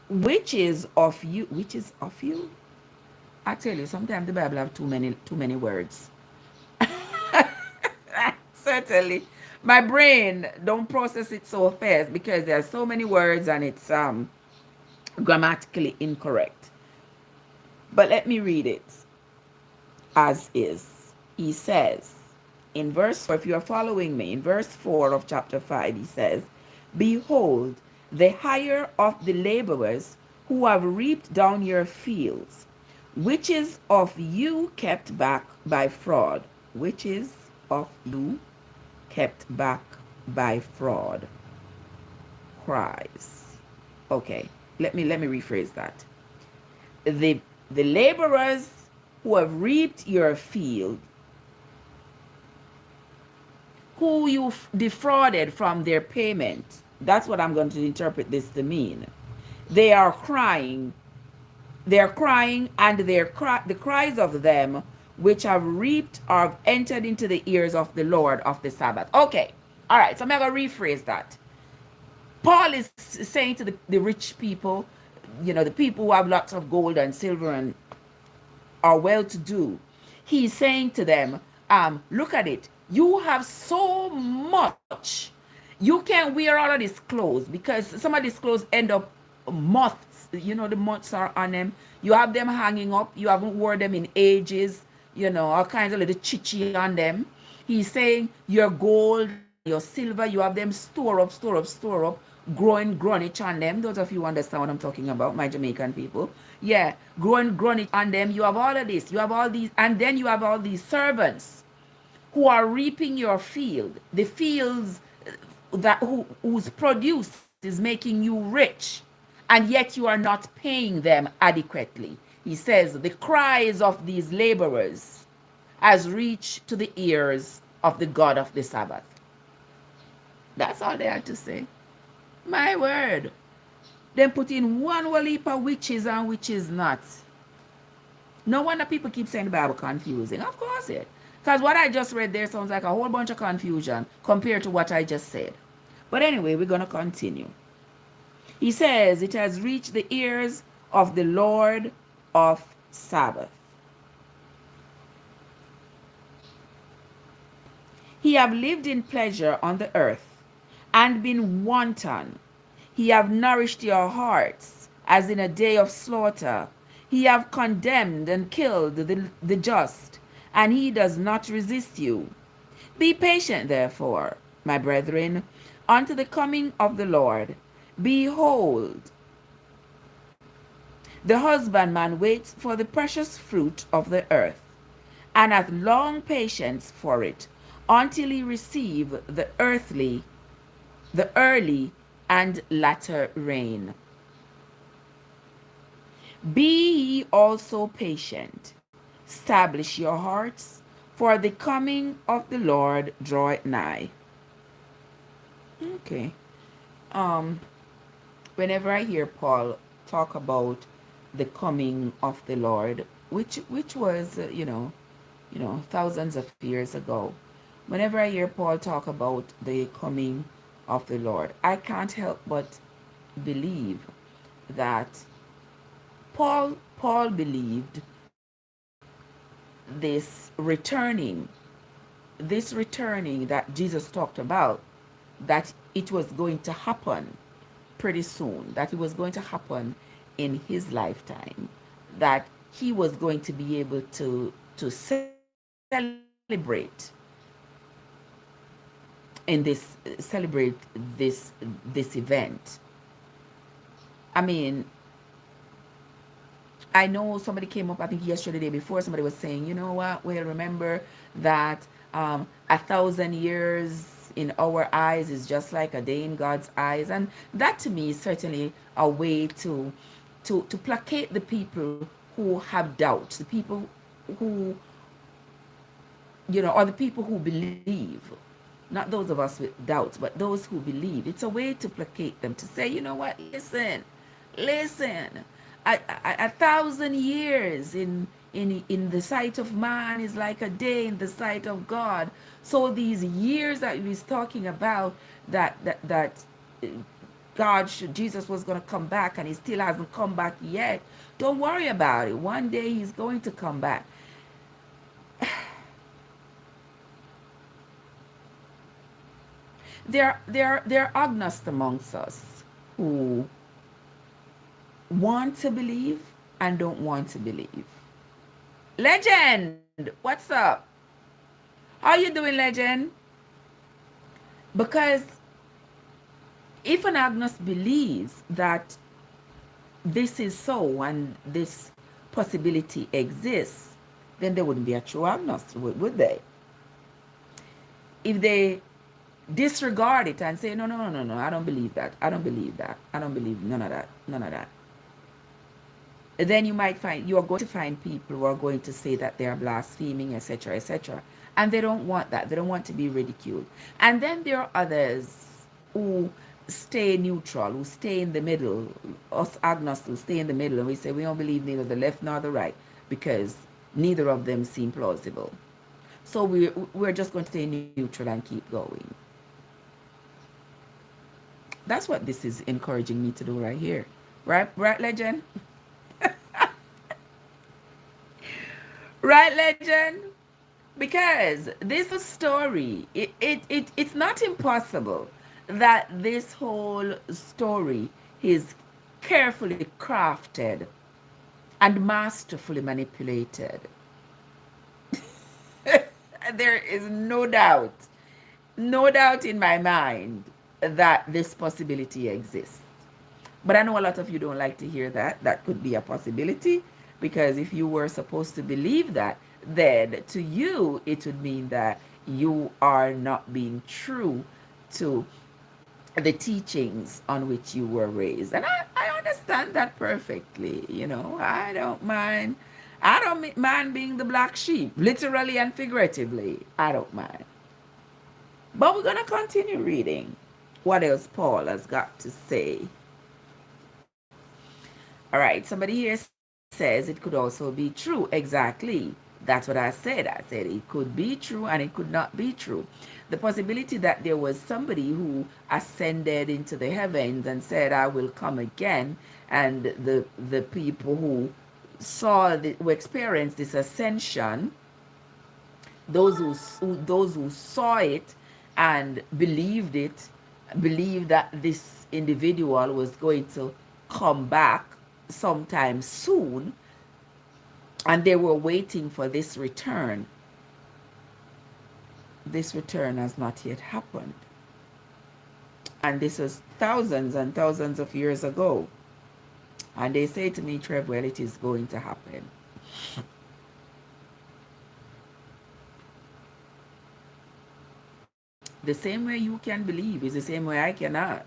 S1: which is of you. I tell you, sometimes the Bible have too many words. Certainly, my brain don't process it so fast because there are so many words and it's grammatically incorrect. But let me read it as is. He says in verse 4, if you are following me, in verse 4 of chapter 5, he says, behold, the hire of the laborers who have reaped down your fields, which is of you kept back by fraud, which is of you kept back by fraud, cries. Okay, let me rephrase that. The laborers who have reaped your field, who you defrauded from their payment. That's what I'm going to interpret this to mean. They are crying. They're crying, and the cries of them which have reaped are entered into the ears of the Lord of the Sabbath. Okay. All right. So I'm going to rephrase that. Paul is saying to the rich people, the people who have lots of gold and silver and are well to do. He's saying to them, look at it. You have so much. You can't wear all of these clothes because some of these clothes end up moths. The moths are on them. You have them hanging up. You haven't worn them in ages. All kinds of little chichi on them. He's saying your gold, your silver, you have them store up, growing grunage on them. Those of you who understand what I'm talking about, my Jamaican people. Yeah, growing grunage on them. You have all of this. You have all these, and then you have all these servants who are reaping your field, the fields whose produce is making you rich, and yet you are not paying them adequately. He says the cries of these laborers has reached to the ears of the God of the Sabbath. That's all they had to say. My word. Then put in one whole heap of witches and witches not. No wonder people keep saying the Bible confusing. Of course it. Because what I just read there sounds like a whole bunch of confusion compared to what I just said. But anyway, we're going to continue. He says, it has reached the ears of the Lord of Sabbath. He have lived in pleasure on the earth and been wanton. He have nourished your hearts as in a day of slaughter. He have condemned and killed the just, and he does not resist you. Be patient, therefore, my brethren, unto the coming of the Lord. Behold, the husbandman waits for the precious fruit of the earth, and hath long patience for it, until he receive the early and latter rain. Be ye also patient, establish your hearts, for the coming of the Lord draweth nigh. Okay. Whenever I hear Paul talk about the coming of the Lord, which was thousands of years ago, whenever I hear Paul talk about the coming of the Lord, I can't help but believe that Paul believed this returning that Jesus talked about, that it was going to happen pretty soon, that it was going to happen in his lifetime, that he was going to be able to celebrate this event. I mean, I know somebody came up, I think yesterday, the day before, somebody was saying, you know what, well, remember that 1,000 years in our eyes is just like a day in God's eyes. And that to me is certainly a way to placate the people who have doubts, the people who, or the people who believe. Not those of us with doubts, but those who believe. It's a way to placate them, to say, you know what, listen. 1,000 years in in the sight of man is like a day in the sight of God. So these years that he's talking about, that Jesus was going to come back, and he still hasn't come back yet. Don't worry about it. One day he's going to come back. There are agnostics amongst us who want to believe and don't want to believe. Legend, what's up? How you doing, Legend? Because if an agnostic believes that this is so and this possibility exists, then they wouldn't be a true agnostic, would they? If they disregard it and say, no, no, no, no, no, I don't believe that. I don't believe that. I don't believe none of that. None of that. Then you are going to find people who are going to say that they are blaspheming, etc., etc. And they don't want that. They don't want to be ridiculed. And then there are others who stay neutral, who stay in the middle, us agnostics who stay in the middle, and we say we don't believe neither the left nor the right because neither of them seem plausible. So we're just going to stay neutral and keep going. That's what this is encouraging me to do right here. Right, Legend? Right, Legend? Because this story, it's not impossible that this whole story is carefully crafted and masterfully manipulated. There is no doubt in my mind that this possibility exists. But I know a lot of you don't like to hear that. That could be a possibility, because if you were supposed to believe that, then to you it would mean that you are not being true to the teachings on which you were raised. And I understand that perfectly. I don't mind. I don't mind being the black sheep, literally and figuratively. I don't mind. But we're going to continue reading what else Paul has got to say. All right, somebody here says it could also be true. Exactly. That's what I said. I said it could be true and it could not be true. The possibility that there was somebody who ascended into the heavens and said, I will come again, and the people who who experienced this ascension, those who saw it and believed that this individual was going to come back sometime soon, and they were waiting for this return. This return has not yet happened. And this was thousands and thousands of years ago. And they say to me, Trev, well, it is going to happen. The same way you can believe is the same way I cannot.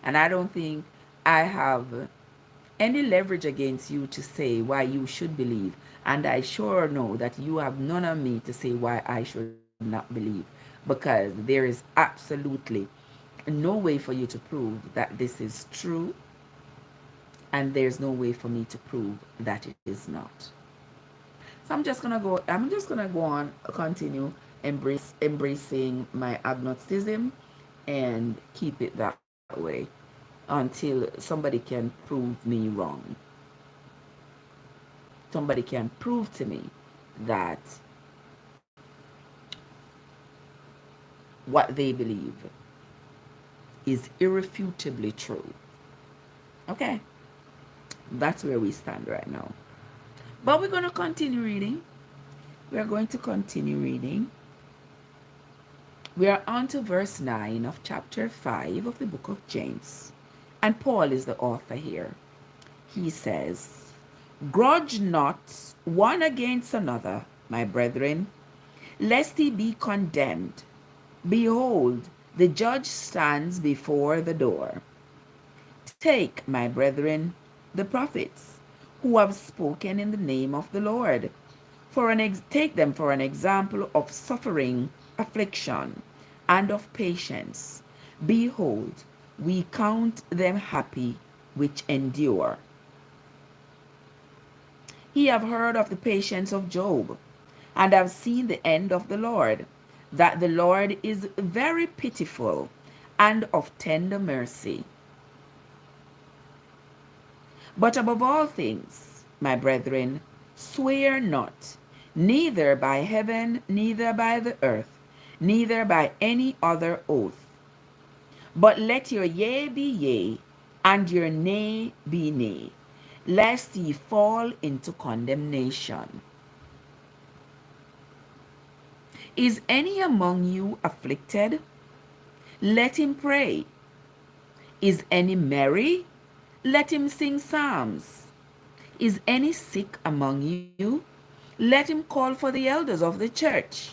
S1: And I don't think I have any leverage against you to say why you should believe. And I sure know that you have none of me to say why I should not believe. Because there is absolutely no way for you to prove that this is true. And there's no way for me to prove that it is not. So I'm just gonna go on, continue embracing my agnosticism and keep it that way until somebody can prove me wrong. Somebody can prove to me that what they believe is irrefutably true. Okay? That's where we stand right now. But we're going to continue reading. We are going to continue reading. We are on to verse 9 of chapter 5 of the book of James. And Paul is the author here. He says, grudge not one against another, my brethren, lest ye be condemned. Behold, the judge stands before the door. Take, my brethren, the prophets, who have spoken in the name of the Lord, take them for an example of suffering, affliction, and of patience. Behold, we count them happy which endure. He have heard of the patience of Job, and have seen the end of the Lord, that the Lord is very pitiful and of tender mercy. But above all things, my brethren, swear not, neither by heaven, neither by the earth, neither by any other oath. But let your yea be yea, and your nay be nay, lest ye fall into condemnation. Is any among you afflicted? Let him pray. Is any merry? Let him sing psalms. Is any sick among you? Let him call for the elders of the church,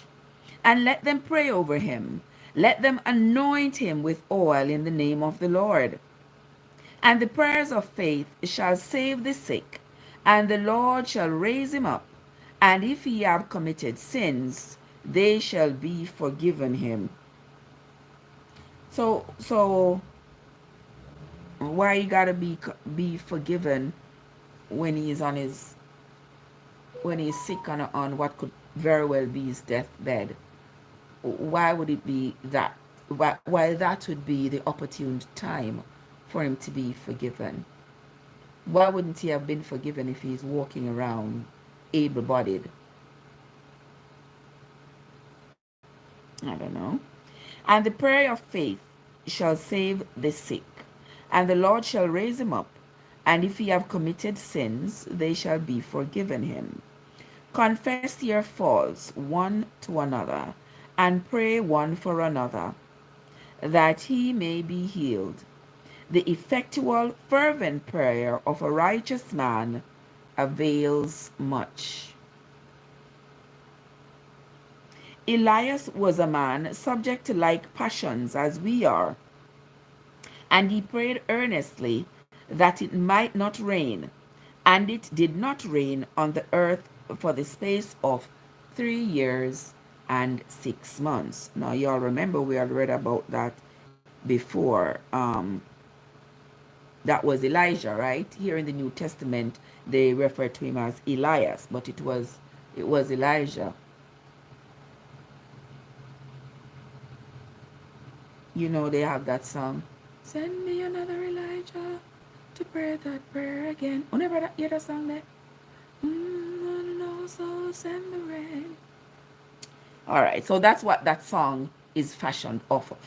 S1: and let them pray over him. Let them anoint him with oil in the name of the Lord. And the prayers of faith shall save the sick, and the Lord shall raise him up. And if he have committed sins, they shall be forgiven him. So why you gotta be forgiven when he's on his when he's sick on what could very well be his deathbed? Why would it be that? Why that would be the opportune time for him to be forgiven? Why wouldn't he have been forgiven if he's walking around able-bodied? I don't know. And the prayer of faith shall save the sick, and the Lord shall raise him up. And if he have committed sins, they shall be forgiven him. Confess your faults one to another, and pray one for another, that he may be healed. The effectual, fervent prayer of a righteous man avails much. Elias was a man subject to like passions as we are, and he prayed earnestly that it might not rain. And it did not rain on the earth for the space of 3 years and 6 months. Now, y'all remember we had read about that before. That was Elijah, right? Here in the New Testament, they refer to him as Elias, but it was Elijah. You know, they have that song, send me another Elijah to pray that prayer again. Oh, never hear that song there? And also send the rain. All right, so that's what that song is fashioned off of,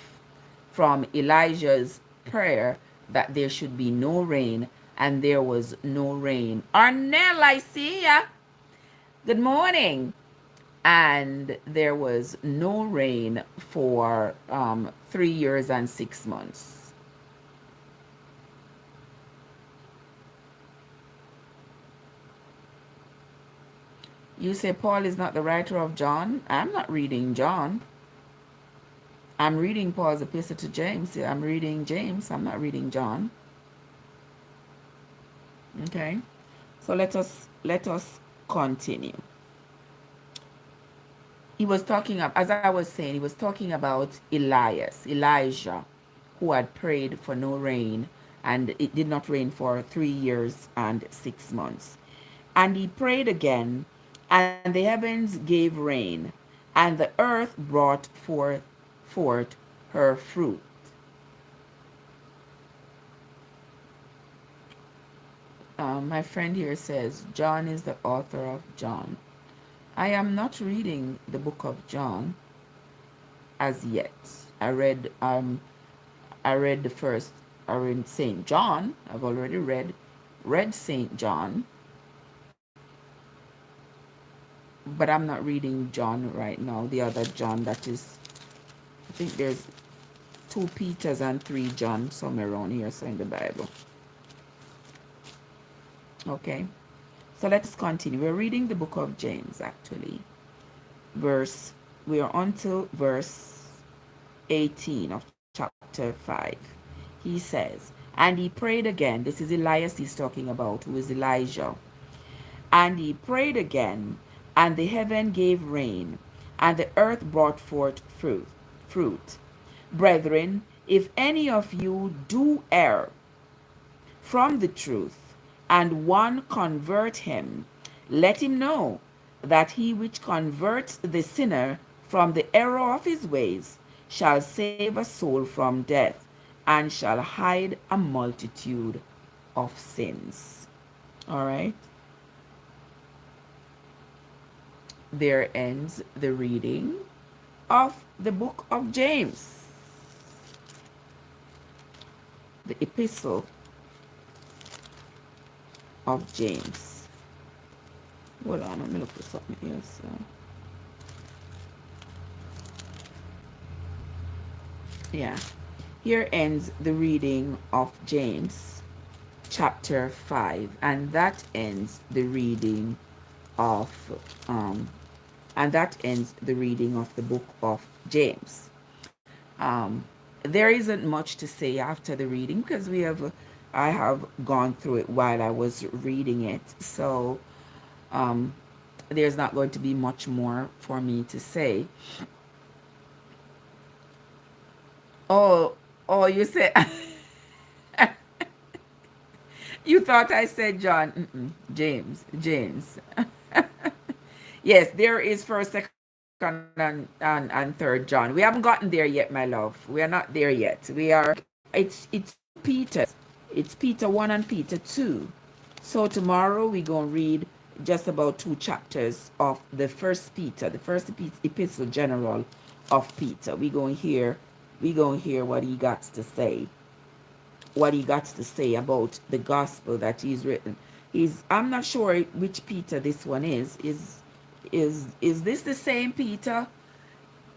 S1: from Elijah's prayer that there should be no rain, and there was no rain. Arnell, I see ya. Good morning. And there was no rain for 3 years and 6 months. You say Paul is not the writer of John? I'm not reading John. I'm reading Paul's epistle to James. I'm reading James. I'm not reading John. Okay. So let us continue. He was talking, as I was saying, he was talking about Elijah, who had prayed for no rain, and it did not rain for 3 years and 6 months. And he prayed again, and the heavens gave rain, and the earth brought forth her fruit. My friend here says John is the author of John. I am not reading the book of John as yet. I read the first. I read Saint John. I've already read Saint John, but I'm not reading John right now. The other John, that is, I think there's 2 Peters and 3 John somewhere around here, so in the Bible. Okay, so let's continue. We're reading the book of James, actually. We are on to verse 18 of chapter 5. He says, and he prayed again. This is Elias he's talking about, who is Elijah. And he prayed again, and the heaven gave rain, and the earth brought forth fruit. Brethren, if any of you do err from the truth, and one convert him, Let him know that he which converts the sinner from the error of his ways shall save a soul from death and shall hide a multitude of sins. All right. There ends the reading of the book of James, the epistle of James. Hold on, let me look for something else. Yeah, here ends the reading of James chapter 5, and that ends the reading of the book of James. There isn't much to say after the reading because I have gone through it while I was reading it, so there's not going to be much more for me to say. Oh, you said you thought I said John. James. Yes, there is first, second, and third John. We haven't gotten there yet, my love. We are not there yet. It's Peter. It's Peter 1 and Peter 2. So tomorrow we're going to read just about 2 chapters of the first Peter, the first epistle general of Peter. We're going to hear what he got to say. What he got to say about the gospel that he's written. I'm not sure which Peter this one is. Is this the same Peter?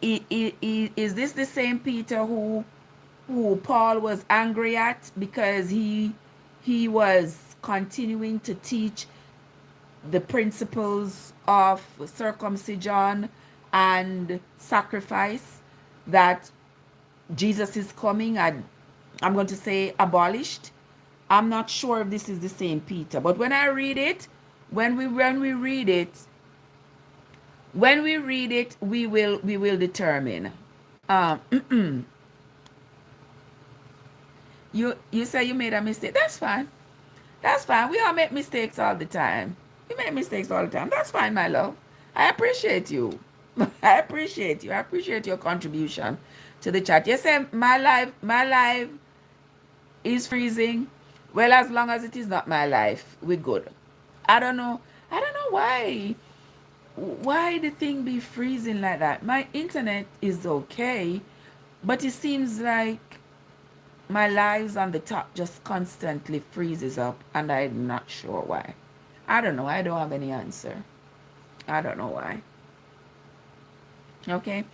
S1: Is this the same Peter who Paul was angry at because he was continuing to teach the principles of circumcision and sacrifice that Jesus is coming, and I'm going to say abolished? I'm not sure if this is the same Peter, but when I read it, when we read it, we will determine. You say you made a mistake. That's fine. That's fine. We all make mistakes all the time. We make mistakes all the time. That's fine, my love. I appreciate you. I appreciate you. I appreciate your contribution to the chat. You say my life is freezing. Well, as long as it is not my life, we're good. I don't know why the thing be freezing like that. My internet is okay, but it seems like my lives on the top just constantly freezes up, and I'm not sure why. I don't know. I don't have any answer. I don't know why. Okay,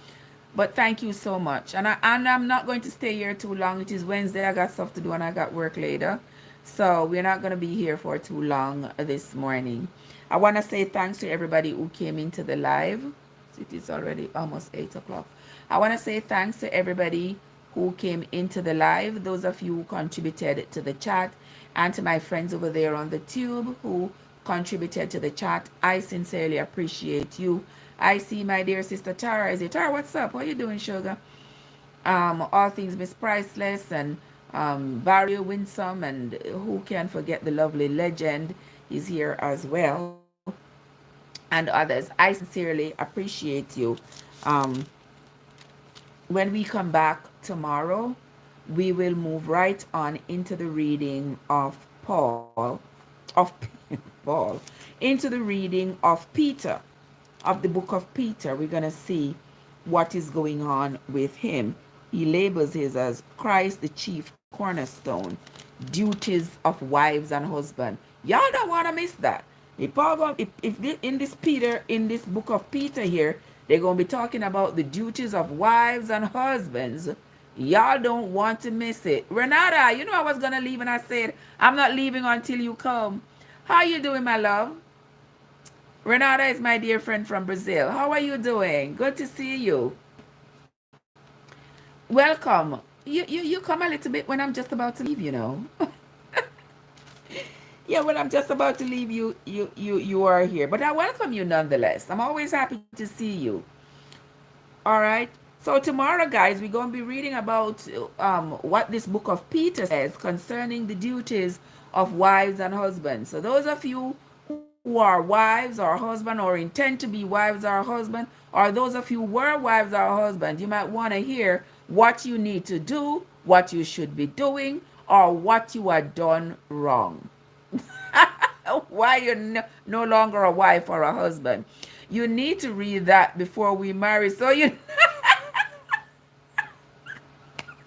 S1: but thank you so much, and I'm not going to stay here too long. It is Wednesday. I got stuff to do and I got work later, so we're not going to be here for too long this morning. I want to say thanks to everybody who came into the live. It is already almost 8 o'clock. I want to say thanks to everybody who came into the live, those of you who contributed to the chat, and to my friends over there on the tube who contributed to the chat. I sincerely appreciate you. I see my dear sister Tara is here. Tara, what's up? What are you doing, sugar? All things Miss Priceless, and Barry Winsome, and who can forget the lovely Legend is here as well, and others. I sincerely appreciate you. When we come back tomorrow, we will move right on into the reading of Paul, into the reading of Peter, of the book of Peter. We're going to see what is going on with him. He labels his as Christ the chief cornerstone, duties of wives and husband. Y'all don't want to miss that. If in this book of Peter here, they're going to be talking about the duties of wives and husbands. Y'all don't want to miss it. Renata, you know I was going to leave and I said, I'm not leaving until you come. How you doing, my love? Renata is my dear friend from Brazil. How are you doing? Good to see you. Welcome. You come a little bit when I'm just about to leave, you know. Yeah, when I'm just about to leave, you are here. But I welcome you nonetheless. I'm always happy to see you. All right. So tomorrow, guys, we're going to be reading about what this book of Peter says concerning the duties of wives and husbands. So those of you who who are wives or husband or intend to be wives or husband, or those of you who were wives or husband, you might want to hear what you need to do, what you should be doing, or what you are done wrong. Why you're no longer a wife or a husband. You need to read that before we marry. So you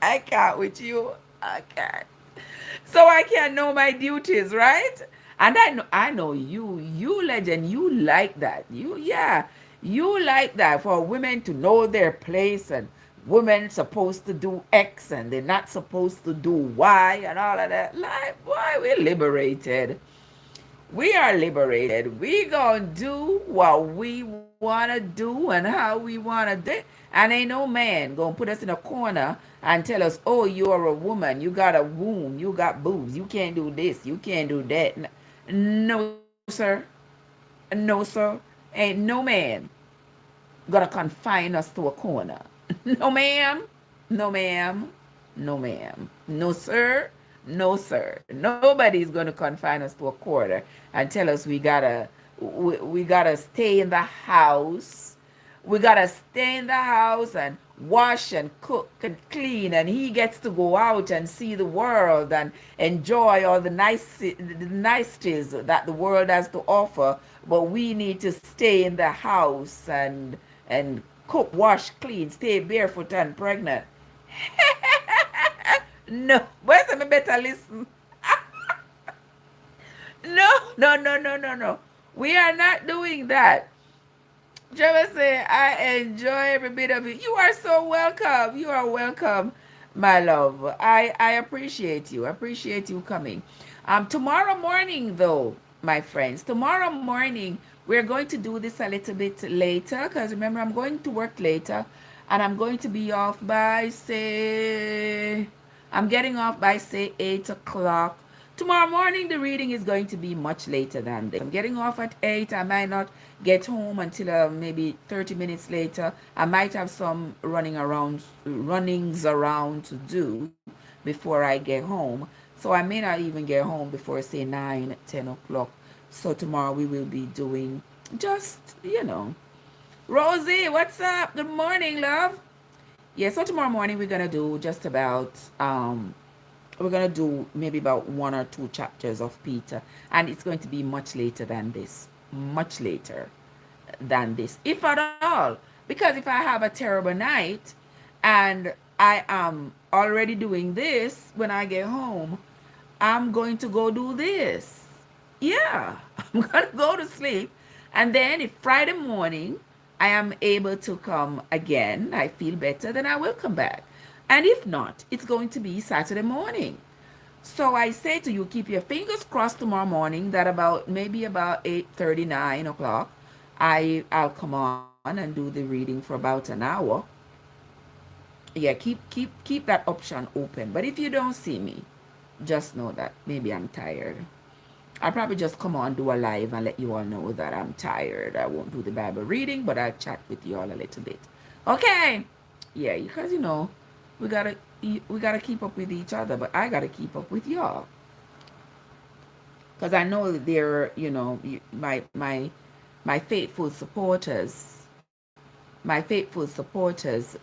S1: I can't with you. I can't. So I can know my duties, right? And I know you legend, you like that. You like that for women to know their place, and women supposed to do X and they're not supposed to do Y and all of that. Like, boy, we're liberated. We are liberated. We gonna do what we wanna do and how we wanna do. And ain't no man gonna put us in a corner and tell us, oh, you're a woman, you got a womb, you got boobs, you can't do this, you can't do that. No, sir. No, sir. Ain't no man gonna confine us to a corner. No, ma'am. No, ma'am. No, ma'am. No, sir. No, sir. Nobody's going to confine us to a corner and tell us we gotta stay in the house. We gotta stay in the house and wash and cook and clean, and he gets to go out and see the world and enjoy all the niceties that the world has to offer. But we need to stay in the house and cook, wash, clean, stay barefoot and pregnant. No, where's me better listen? No, no, no, no, no, no. We are not doing that. Trevor say, I enjoy every bit of it. You are so welcome. You are welcome, my love. I appreciate you. I appreciate you coming. Tomorrow morning, though, my friends, tomorrow morning, we're going to do this a little bit later because remember, I'm going to work later and I'm going to be off by, say, I'm getting off by, say, 8 o'clock. Tomorrow morning, the reading is going to be much later than this. I'm getting off at 8. I might not get home until maybe 30 minutes later. I might have some runnings around to do before I get home. So I may not even get home before, say, 9, 10 o'clock. So tomorrow we will be doing just, Rosie, what's up? Good morning, love. Yeah, so tomorrow morning we're going to do just about we're going to do maybe about 1 or 2 chapters of Peter, and it's going to be much later than this. Much later than this, if at all. Because if I have a terrible night and I am already doing this when I get home, I'm going to go do this. Yeah, I'm going to go to sleep. And then if Friday morning I am able to come again, I feel better, then I will come back. And if not, it's going to be Saturday morning. So I say to you, keep your fingers crossed tomorrow morning that maybe about 8:30, 9 o'clock, I'll come on and do the reading for about an hour. Yeah, keep that option open. But if you don't see me, just know that maybe I'm tired. I'll probably just come on, do a live and let you all know that I'm tired. I won't do the Bible reading, but I'll chat with you all a little bit. Okay. Yeah, because we gotta keep up with each other, but I gotta keep up with y'all. Because I know that they're, my faithful supporters,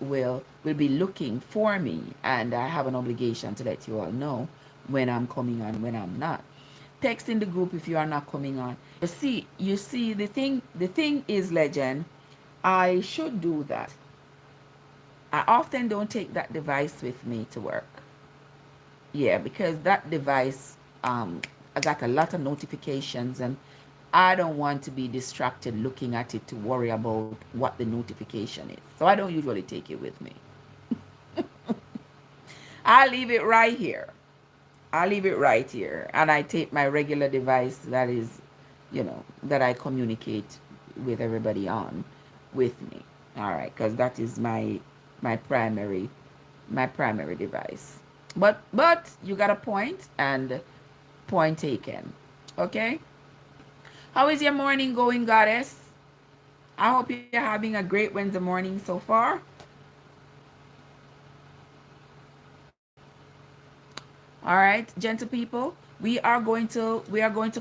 S1: will be looking for me, and I have an obligation to let you all know when I'm coming on, when I'm not. Text in the group if you are not coming on. You see, the thing is, legend, I should do that. I often don't take that device with me to work. Yeah, because that device, I got a lot of notifications, and I don't want to be distracted looking at it to worry about what the notification is. So I don't usually take it with me. I leave it right here. And I take my regular device that is, that I communicate with everybody on with me. All right, because that is my primary device. But you got a point, and point taken. Okay? How is your morning going, goddess? I hope you're having a great Wednesday morning so far. All right, gentle people. we are going to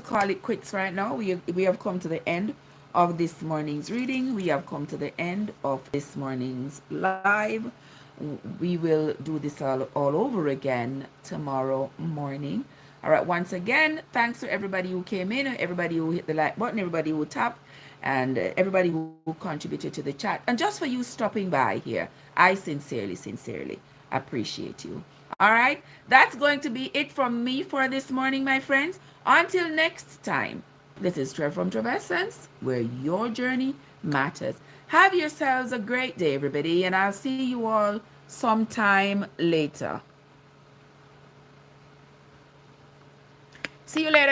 S1: call it quits right now. We have come to the end of this morning's reading. We have come to the end of this morning's live. We will do this all over again tomorrow morning. All right, once again, thanks to everybody who came in, everybody who hit the like button, everybody who tapped, and everybody who contributed to the chat. And just for you stopping by here, I sincerely appreciate you. All right, that's going to be it from me for this morning, my friends. Until next time, this is Trev from Trevessence, where your journey matters. Have yourselves a great day, everybody, and I'll see you all sometime later. See you later,